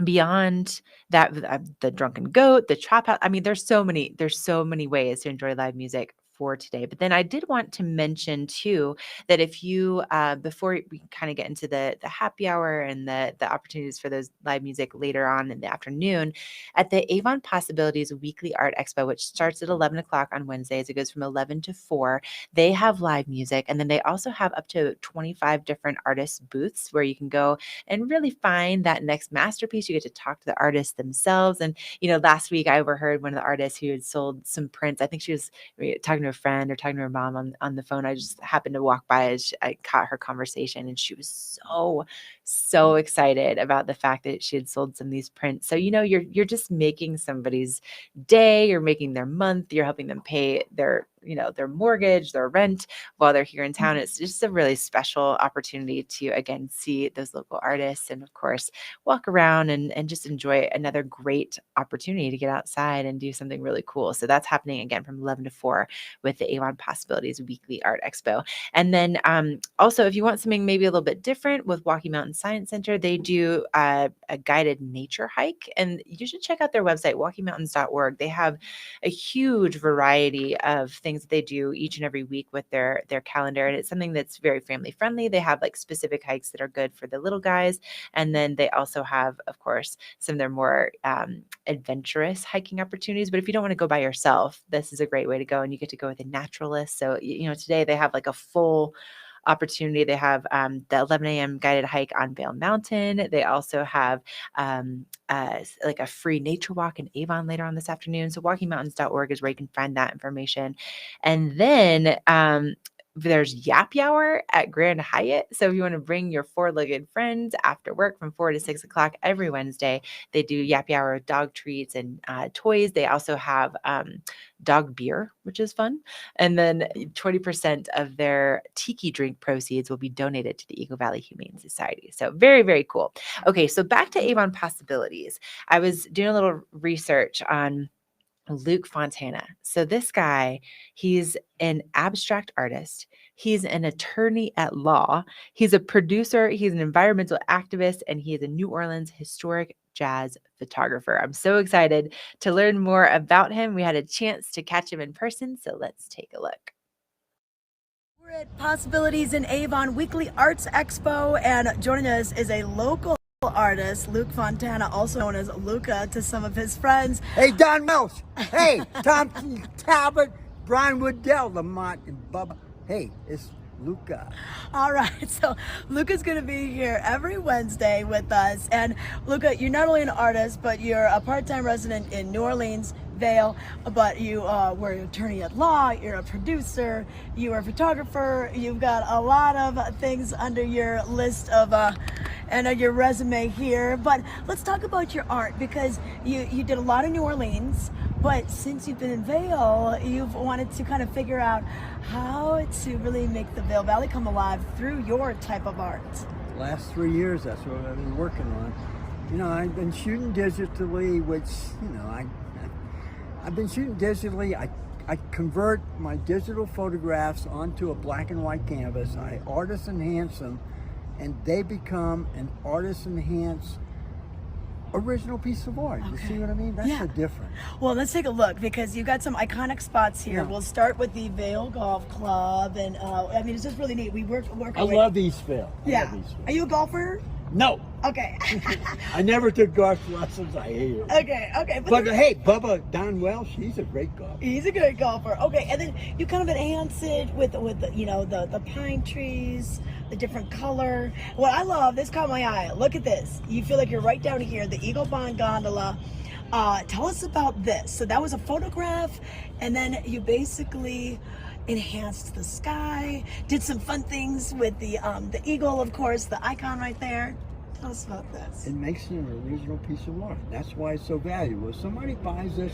beyond that, the Drunken Goat, the Chop House, I mean, there's so many ways to enjoy live music for today. But then I did want to mention too that if you before we kind of get into the happy hour and the opportunities for those live music later on in the afternoon, at the Avon Possibilities Weekly Art Expo, which starts at 11 o'clock on Wednesdays, it goes from 11 to 4. They have live music, and then they also have up to 25 different artist booths where you can go and really find that next masterpiece. You get to talk to the artists themselves. And last week I overheard one of the artists who had sold some prints. I think she was talking to a friend or talking to her mom on the phone. I just happened to walk by as I caught her conversation, and she was so excited about the fact that she had sold some of these prints. So you're just making somebody's day, you're making their month, you're helping them pay their their mortgage, their rent while they're here in town. It's just a really special opportunity to, again, see those local artists and, of course, walk around and just enjoy another great opportunity to get outside and do something really cool. So that's happening again from 11 to 4 with the Avon Possibilities Weekly Art Expo. And then also, if you want something maybe a little bit different with Walkie Mountain Science Center, they do a guided nature hike. And you should check out their website, walkiemountains.org. They have a huge variety of things that they do each and every week with their calendar. And it's something that's very family friendly. They have like specific hikes that are good for the little guys. And then they also have, of course, some of their more adventurous hiking opportunities. But if you don't want to go by yourself, this is a great way to go. And you get to go with a naturalist. So, today they have like a full opportunity. They have the 11 a.m. guided hike on Vail Mountain. They also have like a free nature walk in Avon later on this afternoon. So walkiemountains.org is where you can find that information. And then there's Yap Hour at Grand Hyatt. So if you want to bring your four-legged friends after work from 4 to 6 o'clock every Wednesday, they do Yap Hour with dog treats and toys. They also have dog beer, which is fun. And then 20% of their tiki drink proceeds will be donated to the Eagle Valley Humane Society. So very, very cool. Okay, so back to Avon Possibilities. I was doing a little research on Luke Fontana. So this guy, he's an abstract artist. He's an attorney at law. He's a producer. He's an environmental activist, and he is a New Orleans historic jazz photographer. I'm so excited to learn more about him. We had a chance to catch him in person, so let's take a look. We're at Possibilities in Avon Weekly Arts Expo, and joining us is a local artist, Luke Fontana, also known as Lucca to some of his friends. Hey, Don Welsh. Hey, Tom Talbot, Brian Woodell, Lamont, and Bubba. Hey, it's Lucca. All right, so Lucca's going to be here every Wednesday with us. And Lucca, you're not only an artist, but you're a part-time resident in New Orleans, Vail, but you were an attorney at law, you're a producer, you are a photographer, you've got a lot of things under your list of and your resume here. But let's talk about your art, because you did a lot in New Orleans, but since you've been in Vail, you've wanted to kind of figure out how to really make the Vail Valley come alive through your type of art. Last 3 years, that's what I've been working on. I've been shooting digitally, which, I've been shooting digitally. I convert my digital photographs onto a black and white canvas. I artist enhance them, and they become an artist enhanced original piece of art. Okay. You see what I mean? That's the difference. Well, let's take a look, because you've got some iconic spots here. Yeah. We'll start with the Vail Golf Club, and it's just really neat. We work. I love East Vail. Yeah. Are you a golfer? No. Okay. I never took golf lessons. I hate it. Okay. But hey, Bubba Don Welsh, he's a great golfer. He's a good golfer. Okay, and then you kind of enhance it with the pine trees, the different color. What I love, this caught my eye. Look at this. You feel like you're right down here, the Eagle Bond gondola. Tell us about this. So that was a photograph, and then you basically enhanced the sky, did some fun things with the eagle, of course, the icon right there. Tell us about this. It makes it an original piece of art. That's why it's so valuable. If somebody buys this,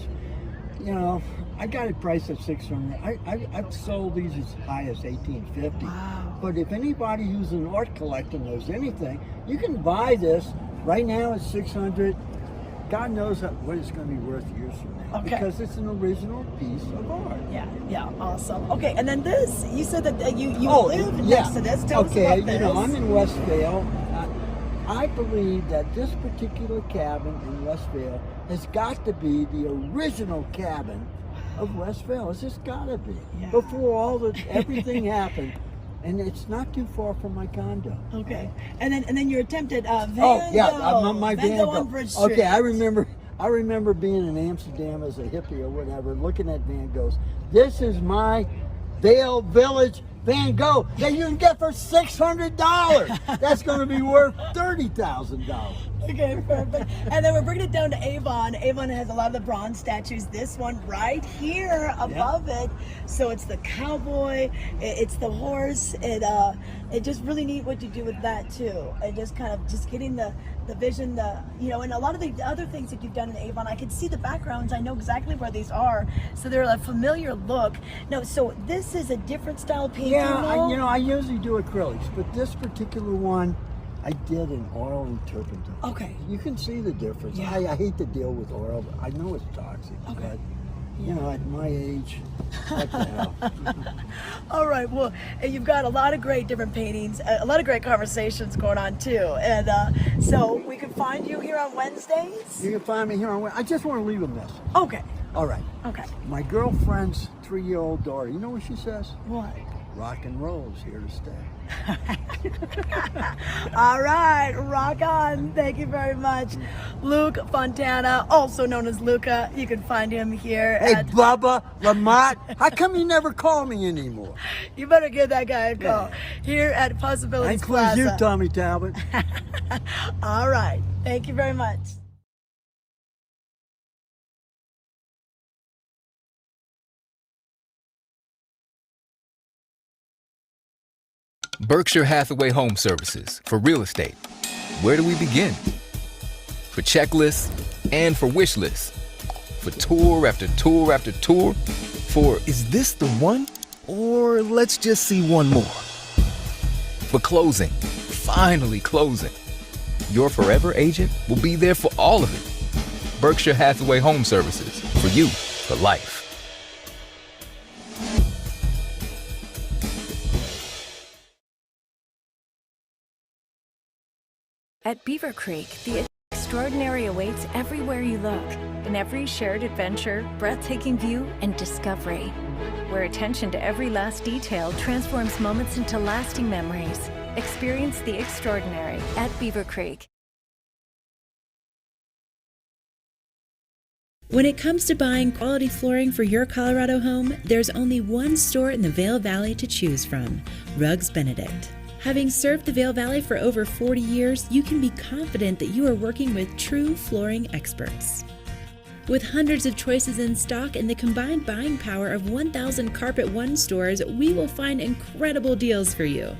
I got it priced at $600. I've sold these as high as $1,850. Wow. But if anybody who's an art collector knows anything, you can buy this right now at $600. God knows what it's going to be worth years from now. Okay. Because it's an original piece of art. Yeah, awesome. Okay, and then this, you said that you live next to this. Tell us about this. I'm in West Vail. I believe that this particular cabin in West Vail has got to be the original cabin of West Vail. It's just got to be. Yeah. Before everything happened. And it's not too far from my condo. Okay, and then your attempted Van my Van Gogh on Bridge Street. Okay, I remember being in Amsterdam as a hippie or whatever, looking at Van Goghs. This is my Vail Village Van Gogh that you can get for $600. That's going to be worth $30,000. Okay, perfect. And then we're bringing it down to Avon. Avon has a lot of the bronze statues. This one right here above it. So it's the cowboy, it's the horse. It just really neat what you do with that too. And just kind of just getting the vision, and a lot of the other things that you've done in Avon, I can see the backgrounds. I know exactly where these are. So they're a familiar look. No, so this is a different style painting. Yeah, I usually do acrylics, but this particular one, I did in oil and turpentine. Okay. You can see the difference. Yeah. I hate to deal with oil, but I know it's toxic. Okay. But, at my age, what the hell? All right. Well, you've got a lot of great different paintings, a lot of great conversations going on too. And so we can find you here on Wednesdays? You can find me here on Wednesday. I just want to leave a message. Okay. All right. Okay. My girlfriend's 3-year-old daughter, you know what she says? What? Rock and roll is here to stay. All right, rock on. Thank you very much. Luke Fontana, also known as Lucca. You can find him here Hey, at... Bubba, Lamont, how come you never call me anymore? You better give that guy a call. Here at Possibilities That includes Plaza. you, Tommy Talbot. All right. Thank you very much. Berkshire Hathaway Home Services for real estate. Where do we begin? For checklists and for wish lists. For tour after tour after tour. For is this the one? Or let's just see one more. For closing. Finally closing. Your forever agent will be there for all of it. Berkshire Hathaway Home Services. For you, for life. At Beaver Creek, the extraordinary awaits everywhere you look. In every shared adventure, breathtaking view, and discovery. Where attention to every last detail transforms moments into lasting memories. Experience the extraordinary at Beaver Creek. When it comes to buying quality flooring for your Colorado home, there's only one store in the Vail Valley to choose from, Rugs Benedict. Having served the Vail Valley for over 40 years, you can be confident that you are working with true flooring experts. With hundreds of choices in stock and the combined buying power of 1,000 Carpet One stores, we will find incredible deals for you.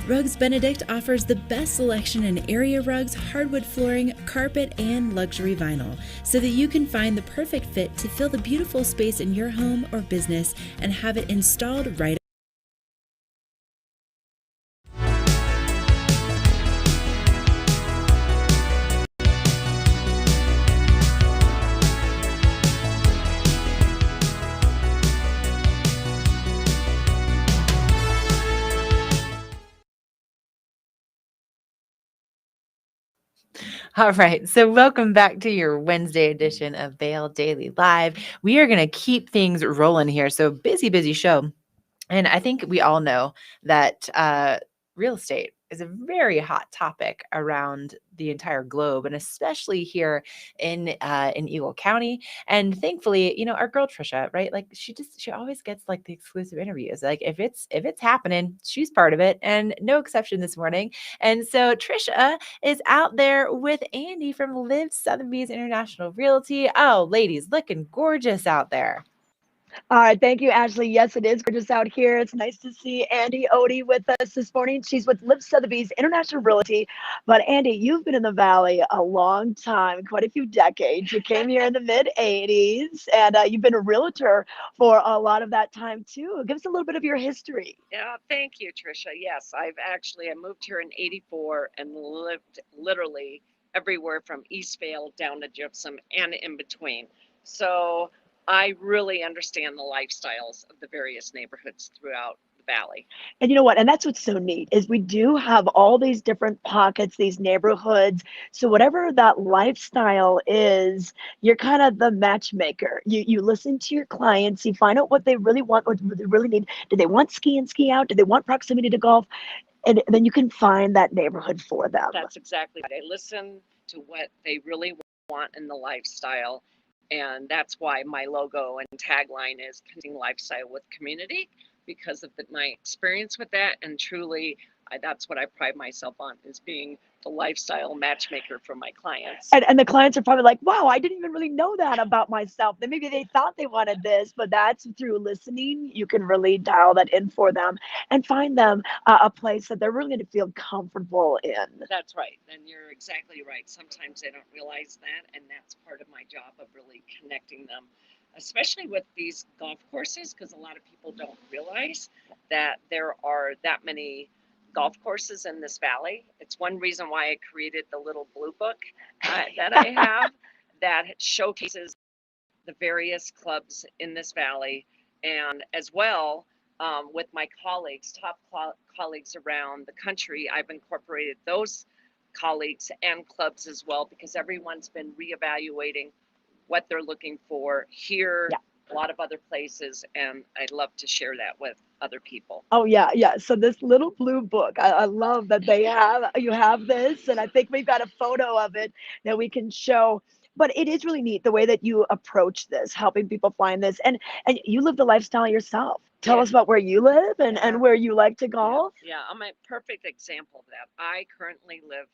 Rugs Benedict offers the best selection in area rugs, hardwood flooring, carpet, and luxury vinyl, so that you can find the perfect fit to fill the beautiful space in your home or business and have it installed right. All right. So welcome back to your Wednesday edition of Vail Daily Live. We are going to keep things rolling here. So busy show. And I think we all know that real estate is a very hot topic around the entire globe, and especially here in Eagle County. And thankfully, our girl Tricia, right? Like she always gets like the exclusive interviews. Like if it's happening, she's part of it, and no exception this morning. And so Tricia is out there with Andie from Live Sotheby's International Realty. Oh, ladies, looking gorgeous out there. All right, thank you, Ashley. Yes, it is gorgeous out here. It's nice to see Andie Ohde with us this morning. She's with Live Sotheby's International Realty. But Andie, you've been in the Valley a long time, quite a few decades. You came here in the mid-'80s, and you've been a realtor for a lot of that time, too. Give us a little bit of your history. Yeah, thank you, Tricia. Yes, I moved here in '84 and lived literally everywhere from East Vail down to Gypsum and in between. So I really understand the lifestyles of the various neighborhoods throughout the Valley. And you know what? And that's what's so neat is we do have all these different pockets, these neighborhoods. So whatever that lifestyle is, you're kind of the matchmaker. You listen to your clients, you find out what they really want, what they really need. Do they want ski in, ski out? Do they want proximity to golf? And then you can find that neighborhood for them. That's exactly right. I listen to what they really want in the lifestyle. And that's why my logo and tagline is Connecting Lifestyle with Community, because of my experience with that. And truly, that's what I pride myself on, is being the lifestyle matchmaker for my clients. And the clients are probably like, wow, I didn't even really know that about myself. Then maybe they thought they wanted this, but that's through listening. You can really dial that in for them and find them a place that they're really going to feel comfortable in. That's right. And you're exactly right. Sometimes they don't realize that. And that's part of my job of really connecting them, especially with these golf courses, because a lot of people don't realize that there are that many golf courses in this valley. It's one reason why I created the little blue book that I have that showcases the various clubs in this valley, and as well with my colleagues, top colleagues around the country. I've incorporated those colleagues and clubs as well, because everyone's been reevaluating what they're looking for here, a lot of other places, and I'd love to share that with other people. Oh yeah, yeah. So this little blue book, I love that you have this, and I think we've got a photo of it that we can show. But it is really neat the way that you approach this, helping people find this, and you live the lifestyle yourself. Tell us about where you live and where you like to golf. Yeah, I'm a perfect example of that. I currently live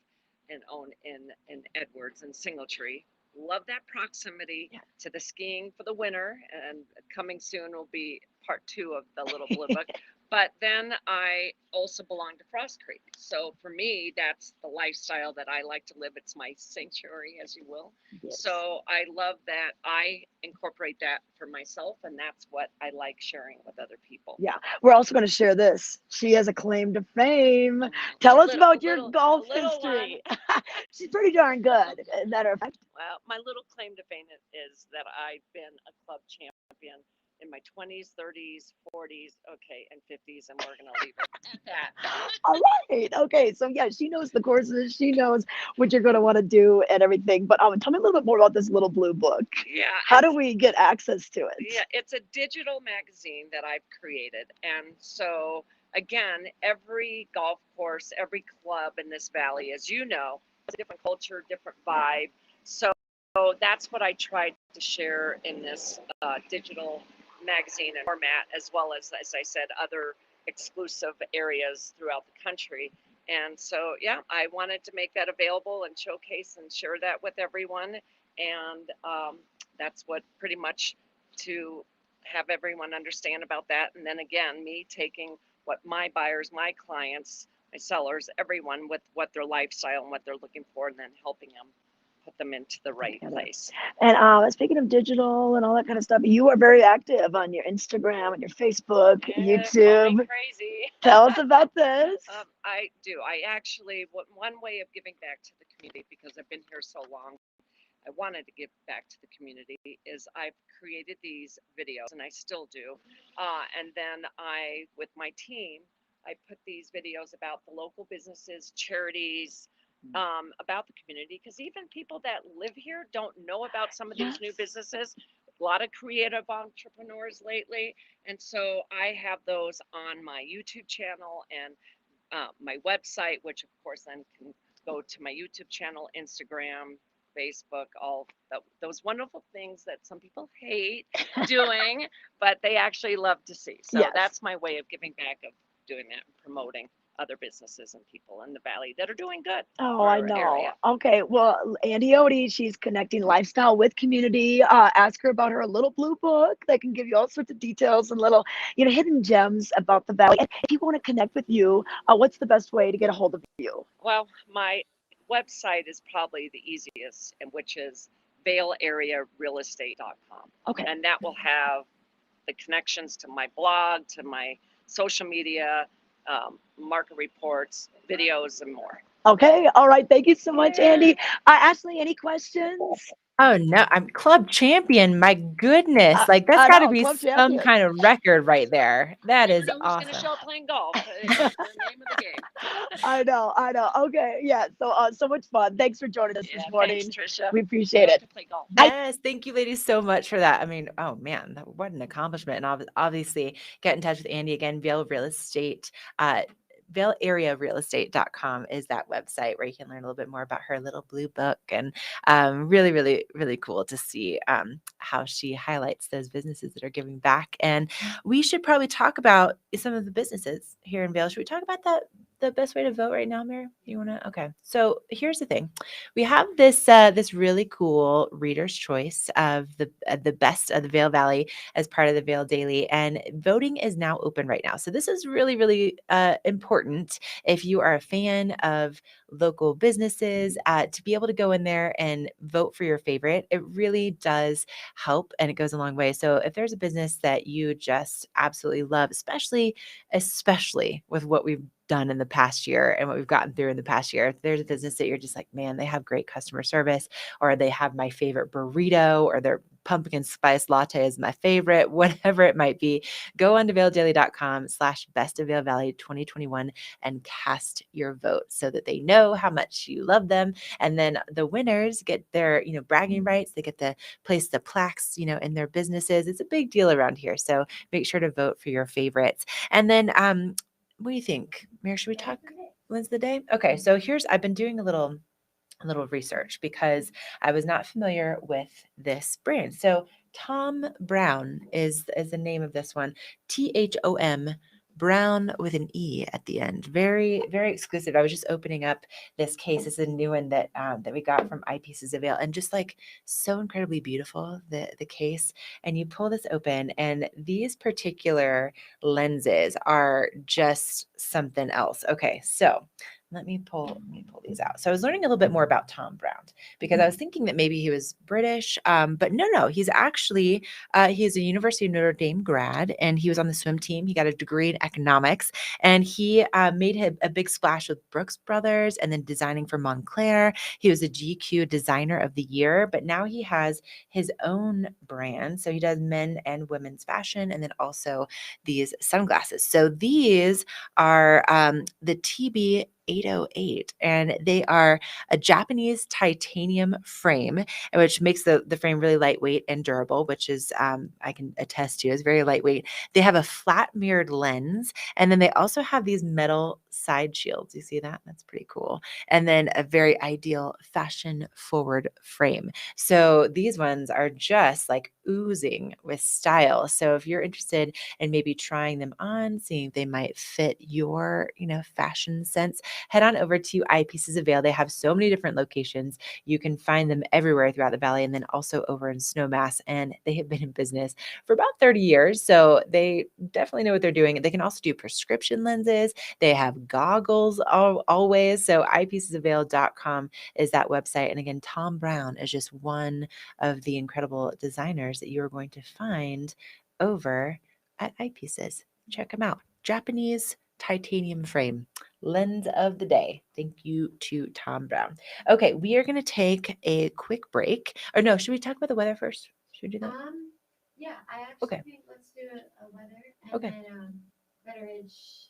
and own in Edwards and Singletree. Love that proximity to the skiing for the winter, and coming soon will be part 2 of the little blue book. But then I also belong to Frost Creek. So for me, that's the lifestyle that I like to live. It's my sanctuary, as you will. Yes. So I love that I incorporate that for myself, and that's what I like sharing with other people. Yeah, we're also going to share this. She has a claim to fame. Tell us about your golf history. She's pretty darn good. As a matter of fact. Well, my little claim to fame is that I've been a club champion in my 20s, 30s, 40s, okay, and 50s, and we're going to leave it at that. All right. Okay. So yeah, she knows the courses. She knows what you're going to want to do and everything. But tell me a little bit more about this little blue book. Yeah. How do we get access to it? Yeah, it's a digital magazine that I've created. And so again, every golf course, every club in this valley, as you know, has a different culture, different vibe. So that's what I tried to share in this digital magazine and format, as well as I said, other exclusive areas throughout the country. And so, yeah, I wanted to make that available and showcase and share that with everyone. And that's what pretty much to have everyone understand about that. And then again, me taking what my buyers, my clients, my sellers, everyone with what their lifestyle and what they're looking for, and then helping them put them into the right place. And speaking of digital and all that kind of stuff, you are very active on your Instagram and your Facebook, YouTube. Crazy. Tell us about this. I do. I actually, one way of giving back to the community, because I've been here so long, I wanted to give back to the community, is I've created these videos, and I still do. And then with my team, I put these videos about the local businesses, charities, about the community, because even people that live here don't know about some of these new businesses. A lot of creative entrepreneurs lately, and so I have those on my YouTube channel and my website, which of course then can go to my YouTube channel, Instagram, Facebook, all those wonderful things that some people hate doing, but they actually love to see. So that's my way of giving back, of doing that and promoting other businesses and people in the valley that are doing good. Oh, I know. Area. Okay, well, Andie Ohde, she's connecting lifestyle with community. Ask her about her little blue book that can give you all sorts of details and little, hidden gems about the valley. And if you want to connect with you, what's the best way to get a hold of you? Well, my website is probably the easiest, and which is vailarearealestate.com. Okay. And that will have the connections to my blog, to my social media, market reports, videos, and more. Okay. All right. Thank you so much, Andie. Ashley, any questions? Oh no, I'm club champion. My goodness. Like that's got to be some kind of record right there. That is awesome. Who's going to show up playing golf? It's the name of the game. I know. Okay. Yeah. So much fun. Thanks for joining us this morning. Thanks, Tricia. We appreciate it. Yes. Thank you ladies so much for that. I mean, oh man, what an accomplishment. And obviously get in touch with Andie again, Vail Real Estate, vailarearealestate.com is that website where you can learn a little bit more about her little blue book, and really, really, really cool to see how she highlights those businesses that are giving back. And we should probably talk about some of the businesses here in Vail. Should we talk about that the best way to vote right now, Mary? You want to? Okay. So here's the thing. We have this really cool Reader's Choice of the best of the Vail Valley as part of the Vail Daily, and voting is now open right now. So this is really, really important if you are a fan of local businesses to be able to go in there and vote for your favorite. It really does help, and it goes a long way. So if there's a business that you just absolutely love, especially with what we've done in the past year and what we've gotten through in the past year, if there's a business that you're just like, man, they have great customer service, or they have my favorite burrito, or their pumpkin spice latte is my favorite, whatever it might be, go on to vaildaily.com/best of Vail Valley 2021 and cast your vote so that they know how much you love them. And then the winners get their, bragging rights. They get to place the plaques, in their businesses. It's a big deal around here. So make sure to vote for your favorites. And then, what do you think, Mary? Should we talk when's the day? Okay. So I've been doing a little research because I was not familiar with this brand. So Tom Brown is the name of this one. THOM Brown with an E at the end. Very, very exclusive. I was just opening up this case. It's a new one that we got from Eyepieces of Vail, and just like so incredibly beautiful, the case. And you pull this open, and these particular lenses are just something else. Okay, so let me pull these out. So I was learning a little bit more about Tom Brown because I was thinking that maybe he was British, but no, he's actually he's a University of Notre Dame grad, and he was on the swim team. He got a degree in economics, and he made a big splash with Brooks Brothers, and then designing for Montclair. He was a GQ Designer of the Year, but now he has his own brand. So he does men and women's fashion, and then also these sunglasses. So these are the TB 808, and they are a Japanese titanium frame, which makes the frame really lightweight and durable, which is I can attest to is very lightweight. They have a flat mirrored lens, and then they also have these metal side shields. You see that? That's pretty cool. And then a very ideal fashion forward frame. So these ones are just like oozing with style. So if you're interested in maybe trying them on, seeing if they might fit your, fashion sense, head on over to Eyepieces of Vail. They have so many different locations. You can find them everywhere throughout the valley, and then also over in Snowmass. And they have been in business for about 30 years. So they definitely know what they're doing. They can also do prescription lenses. They have goggles always. So eyepiecesofvail.com is that website. And again, Tom Brown is just one of the incredible designers that you are going to find over at Eyepieces. Check them out. Japanese titanium frame. Lens of the day. Thank you to Tom Brown. Okay, we are going to take a quick break. Or no, should we talk about the weather first? Should we do that? Yeah, I actually think let's do a weather and then Betteridge.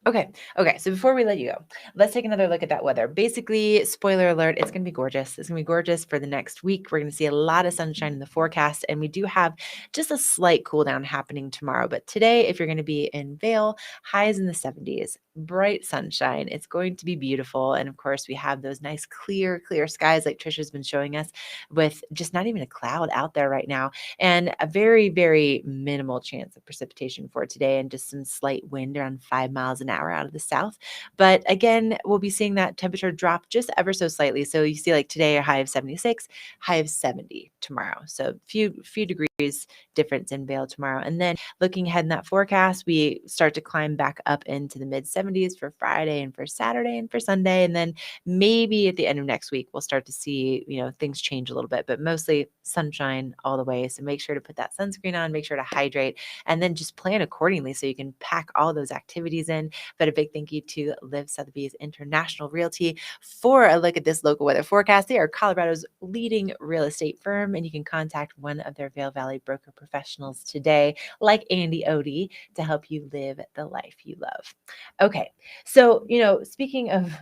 Okay. So before we let you go, let's take another look at that weather. Basically, spoiler alert, it's going to be gorgeous. It's going to be gorgeous for the next week. We're going to see a lot of sunshine in the forecast, and we do have just a slight cool down happening tomorrow. But today, if you're going to be in Vail, highs in the 70s, bright sunshine. It's going to be beautiful. And of course, we have those nice clear skies like Tricia's been showing us, with just not even a cloud out there right now, and a very, very minimal chance of precipitation for today, and just some slight wind around 5 miles an hour out of the south. But again, we'll be seeing that temperature drop just ever so slightly. So you see, like today, a high of 76, high of 70 tomorrow. So few degrees difference in Vail tomorrow. And then looking ahead in that forecast, we start to climb back up into the mid 70s for Friday and for Saturday and for Sunday. And then maybe at the end of next week, we'll start to see, things change a little bit, but mostly sunshine all the way. So make sure to put that sunscreen on, make sure to hydrate, and then just plan accordingly so you can pack all those activities in. But a big thank you to Liv Sotheby's International Realty for a look at this local weather forecast. They are Colorado's leading real estate firm, and you can contact one of their Vail Valley broker professionals today, like Andie Ohde, to help you live the life you love. Okay, so, speaking of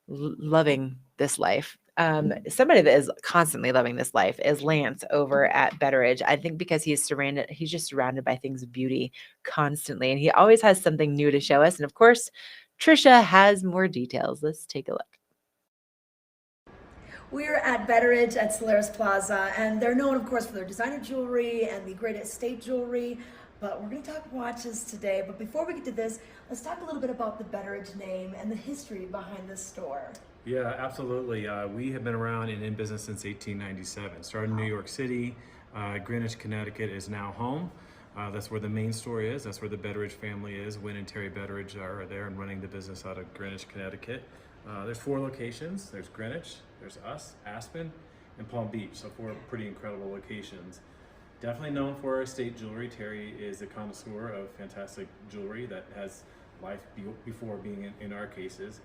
loving this life, somebody that is constantly loving this life is Lance over at Betteridge. I think because he's just surrounded by things of beauty constantly, and he always has something new to show us. And of course, Tricia has more details. Let's take a look. We're at Betteridge at Solaris Plaza, and they're known, of course, for their designer jewelry and the great estate jewelry. but we're going to talk watches today. But before we get to this, let's talk a little bit about the Betteridge name and the history behind this store. Yeah, absolutely. We have been around and in business since 1897. Started in New York City. Greenwich, Connecticut is now home. That's where the main store is. That's where the Betteridge family is. Wynn and Terry Betteridge are there and running the business out of Greenwich, Connecticut. There's 4 locations. There's Greenwich, there's us, Aspen, and Palm Beach. So 4 pretty incredible locations. Definitely known for our estate jewelry. Terry is a connoisseur of fantastic jewelry that has life before being in our cases.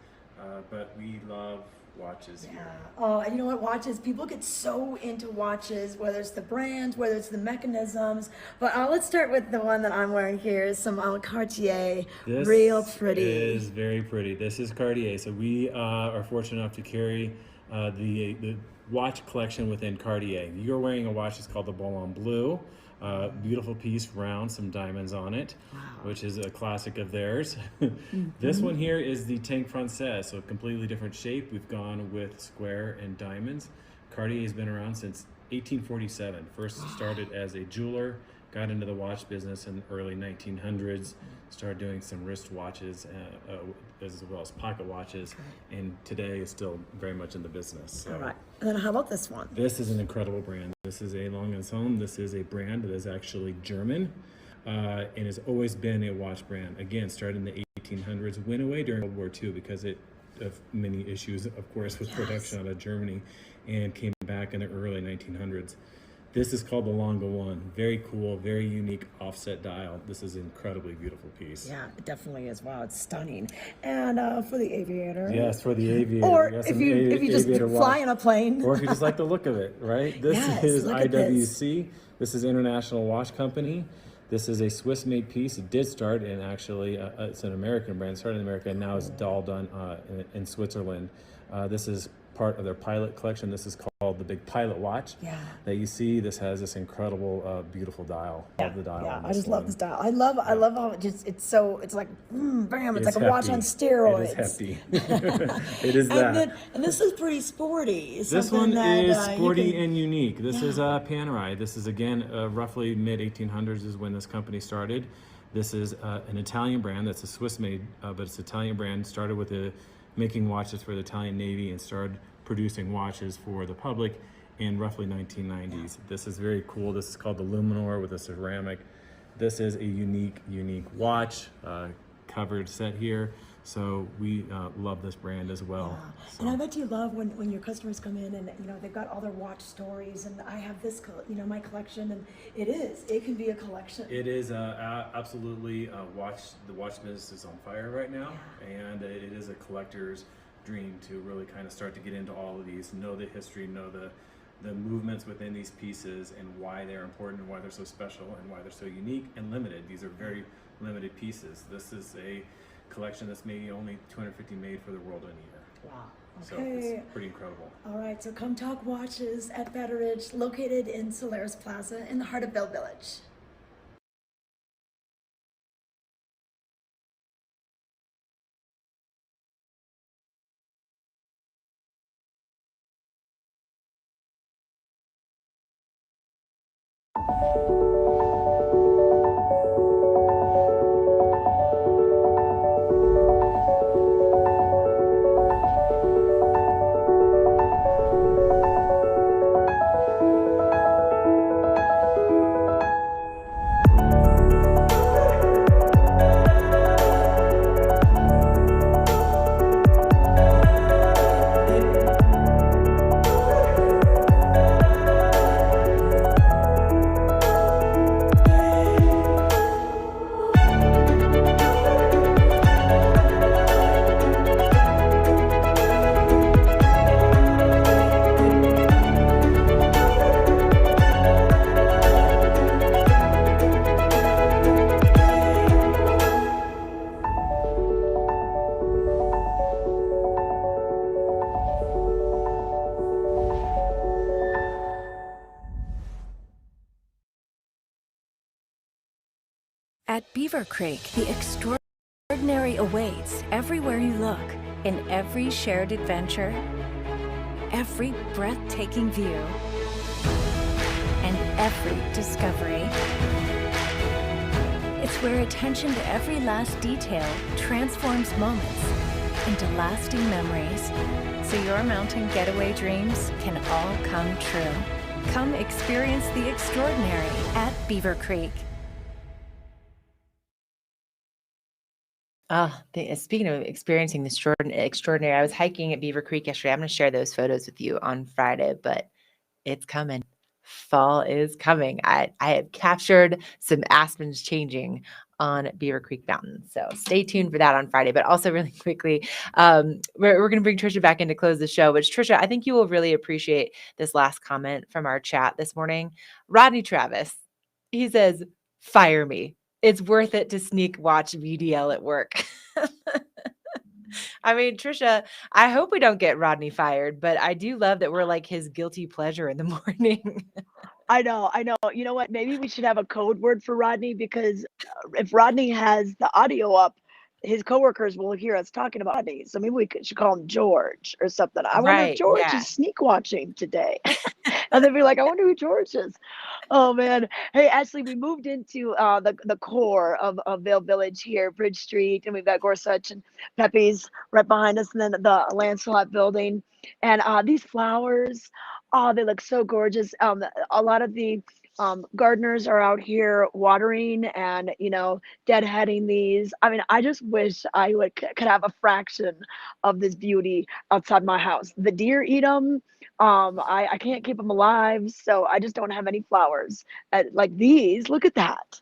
But we love watches here. Oh, and you know what? Watches, people get so into watches, whether it's the brands, whether it's the mechanisms. But let's start with the one that I'm wearing here, is some Cartier. This real pretty. Is very pretty. This is Cartier. So we are fortunate enough to carry the watch collection within Cartier. You're wearing a watch that's called the Boulogne Blue. Beautiful piece, round, some diamonds on it, which is a classic of theirs. This one here is the Tank Française, so a completely different shape. We've gone with square and diamonds. Cartier has been around since 1847. First started as a jeweler, got into the watch business in the early 1900s, started doing some wrist watches as well as pocket watches, and today is still very much in the business. So. All right. And then how about this one? This is an incredible brand. This is a Lang & Söhne. This is a brand that is actually German and has always been a watch brand. Again, started in the 1800s, went away during World War II because of many issues, of course, with production out of Germany, and came back in the early 1900s. This is called the Longa 1. Very cool, very unique offset dial. This is an incredibly beautiful piece. Yeah, it definitely is. Wow, it's stunning. And for the Aviator. Yes, for the Aviator. Or yes, if you just fly on a plane. Or if you just like the look of it, right? This is IWC. This is International Watch Company. This is a Swiss-made piece. It did start in actually, it's an American brand. It started in America, and now it's all done in Switzerland. This is part of their pilot collection. This is called the Big Pilot Watch that you see. This has this incredible, beautiful dial. Love the dial. Yeah, I just love this dial. I love how it's like, bam, it's like a watch on steroids. It is hefty. It is that. And this is pretty sporty. This one is sporty and unique. This is Panerai. This is, again, roughly mid-1800s is when this company started. This is an Italian brand. That's a Swiss-made, but it's an Italian brand. Started with making watches for the Italian Navy and started producing watches for the public in roughly 1990s. This is very cool. This is called the Luminor with a ceramic. This is a unique watch, covered set here. So we love this brand as well. Yeah. So. And I bet you love when your customers come in and they've got all their watch stories, and I have this my collection, and it can be a collection. It is absolutely the watch business is on fire right now, and it is a collector's dream to really kind of start to get into all of these, know the history, know the movements within these pieces, and why they're important and why they're so special and why they're so unique and limited. These are very limited pieces. This is a collection that's maybe only 250 made for the world in a year. Wow. Okay. So it's pretty incredible. All right, so come talk watches at Betteridge, located in Solaris Plaza in the heart of Vail Village. At Beaver Creek, the extraordinary awaits everywhere you look, in every shared adventure, every breathtaking view, and every discovery. It's where attention to every last detail transforms moments into lasting memories, so your mountain getaway dreams can all come true. Come experience the extraordinary at Beaver Creek. Speaking of experiencing the extraordinary, I was hiking at Beaver Creek yesterday. I'm going to share those photos with you on Friday, but it's coming. Fall is coming. I have captured some aspens changing on Beaver Creek Mountain. So stay tuned for that on Friday. But also really quickly, we're going to bring Tricia back in to close the show. But Tricia, I think you will really appreciate this last comment from our chat this morning. Rodney Travis, he says, "Fire me. It's worth it to sneak watch VDL at work." I mean, Tricia, I hope we don't get Rodney fired, but I do love that we're like his guilty pleasure in the morning. I know. You know what? Maybe we should have a code word for Rodney, because if Rodney has the audio up, his coworkers will hear us talking about Rodney. So maybe should call him George or something. I wonder if Right, George yeah. is sneak watching today. And they'll be like, I wonder who George is. Oh man. Hey, Ashley, we moved into the core of Vail Village here, Bridge Street, and we've got Gorsuch and Pepe's right behind us, and then the Lancelot building. And these flowers, oh, they look so gorgeous. A lot of the gardeners are out here watering and, deadheading these. I mean, I just wish I could have a fraction of this beauty outside my house. The deer eat them. I can't keep them alive, so I just don't have any flowers like these. Look at that.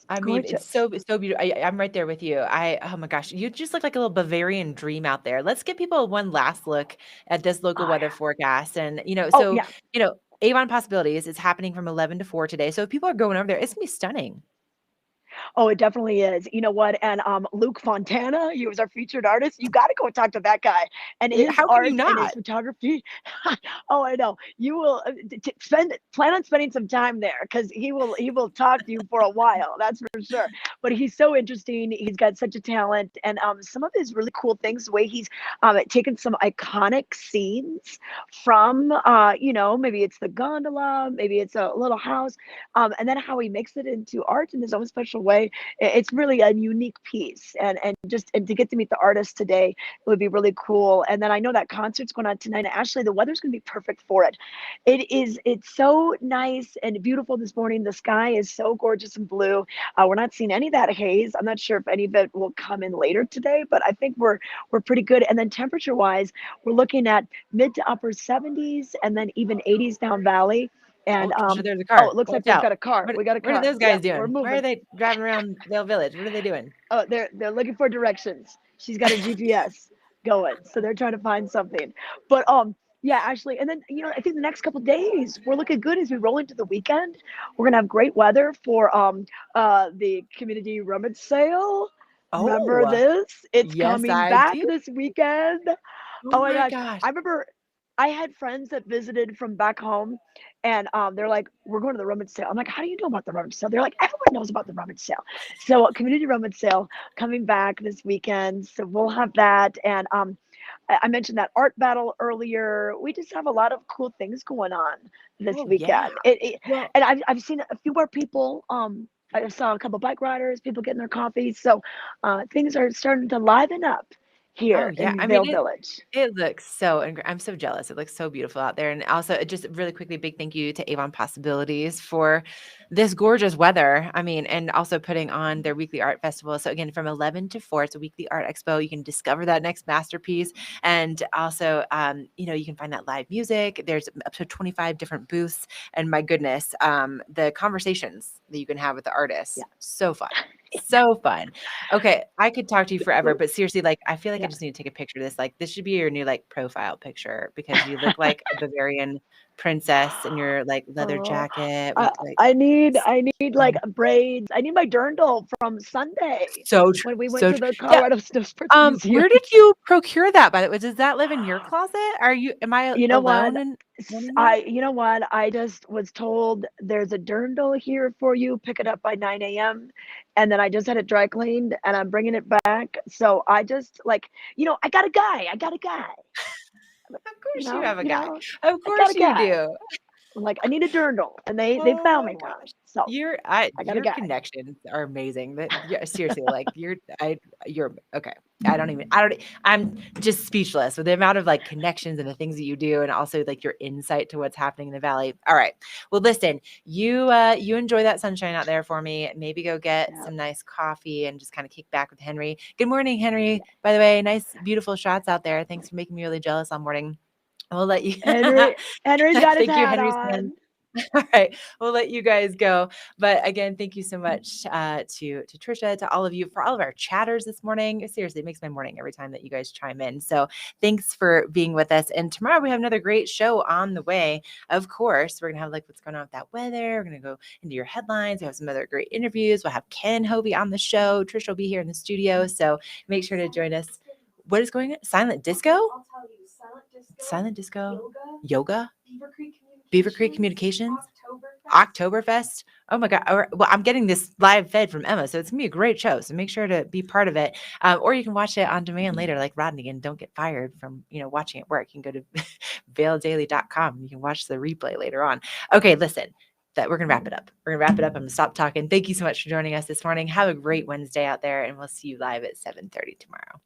I mean, it's so beautiful. I'm right there with you. Oh my gosh, you just look like a little Bavarian dream out there. Let's give people one last look at this local weather forecast. And, Avon Possibilities is happening from 11 to 4 today. So if people are going over there, it's gonna be stunning. Oh, it definitely is. You know what? And Luke Fontana, he was our featured artist. You got to go talk to that guy and his How can art you and his not? photography. Oh, I know. You will plan on spending some time there, because he will talk to you for a while. That's for sure. But he's so interesting. He's got such a talent, and some of his really cool things. The way he's taken some iconic scenes from maybe it's the gondola, maybe it's a little house, and then how he makes it into art in his own special way. It's really a unique piece, and to get to meet the artist today, it would be really cool. And then I know that concert's going on tonight. Ashley, the weather's going to be perfect for it. It's so nice and beautiful this morning. The sky is so gorgeous and blue. We're not seeing any of that haze. I'm not sure if any of it will come in later today, but I think we're pretty good. And then temperature wise, we're looking at mid to upper 70s, and then even 80s down valley. And there's a car. it looks like we've got a car. We got a car. What are those guys We're doing? moving. Why are they driving around Vail Village? What are they doing? Oh, they're looking for directions. She's got a GPS going, so they're trying to find something. But yeah, Ashley, and then I think the next couple of days we're looking good as we roll into the weekend. We're gonna have great weather for the community rummage sale. Remember this? It's coming back this weekend. Oh my gosh. I remember I had friends that visited from back home, and they're like, we're going to the rummage sale. I'm like, how do you know about the rummage sale? They're like, everyone knows about the rummage sale. So community rummage sale coming back this weekend. So we'll have that. And I mentioned that art battle earlier. We just have a lot of cool things going on this weekend. Yeah. And I've seen a few more people. I saw a couple bike riders, people getting their coffees. So things are starting to liven up here in Vail Village. It looks so, I'm so jealous. It looks so beautiful out there. And also, just really quickly, big thank you to Avon Possibilities for this gorgeous weather. I mean, and also putting on their weekly art festival. So again, from 11 to 4, it's a weekly art expo. You can discover that next masterpiece. And also, you can find that live music. There's up to 25 different booths. And my goodness, the conversations that you can have with the artists. Yeah. So fun. So fun. Okay, I could talk to you forever, but seriously, I feel like I just need to take a picture of this. This should be your new profile picture, because you look like a Bavarian princess in your leather jacket. I need braids. I need my dirndl from Sunday. So true. When we went to the Colorado Snow Sports Museum. Where did you procure that, by the way? Does that live in your closet? Am I you know alone? You know what? I just was told there's a dirndl here for you. Pick it up by 9 a.m. And then I just had it dry cleaned, and I'm bringing it back. So I just I got a guy. Of course you have a guy. Of course you do. I'm like, I need a dirndl, and they found me one. So Your I got a your guy. connections are amazing. That yeah, seriously, like you're okay. I'm just speechless with the amount of like connections and the things that you do, and also like your insight to what's happening in the valley. All right. Well, listen, you enjoy that sunshine out there for me. Maybe go get some nice coffee and just kind of kick back with Henry. Good morning, Henry. By the way, nice, beautiful shots out there. Thanks for making me really jealous all morning. We'll let you. Henry's got his Thank you, hat Henry's on. son. All right, we'll let you guys go. But again, thank you so much to Tricia, to all of you, for all of our chatters this morning. Seriously, it makes my morning every time that you guys chime in. So thanks for being with us. And tomorrow we have another great show on the way. Of course, we're gonna have like what's going on with that weather. We're gonna go into your headlines. We have some other great interviews. We'll have Ken Hovey on the show. Tricia will be here in the studio. So make sure to join us. What is going on? Silent disco? I'll tell you. Silent disco. Yoga. Beaver Creek Communications, Oktoberfest. Oh my God. Well, I'm getting this live fed from Emma, so it's gonna be a great show. So make sure to be part of it. Or you can watch it on demand later, like Rodney, and don't get fired from, watching at work. You can go to vaildaily.com. You can watch the replay later on. Okay, listen, we're gonna wrap it up. I'm gonna stop talking. Thank you so much for joining us this morning. Have a great Wednesday out there, and we'll see you live at 7:30 tomorrow.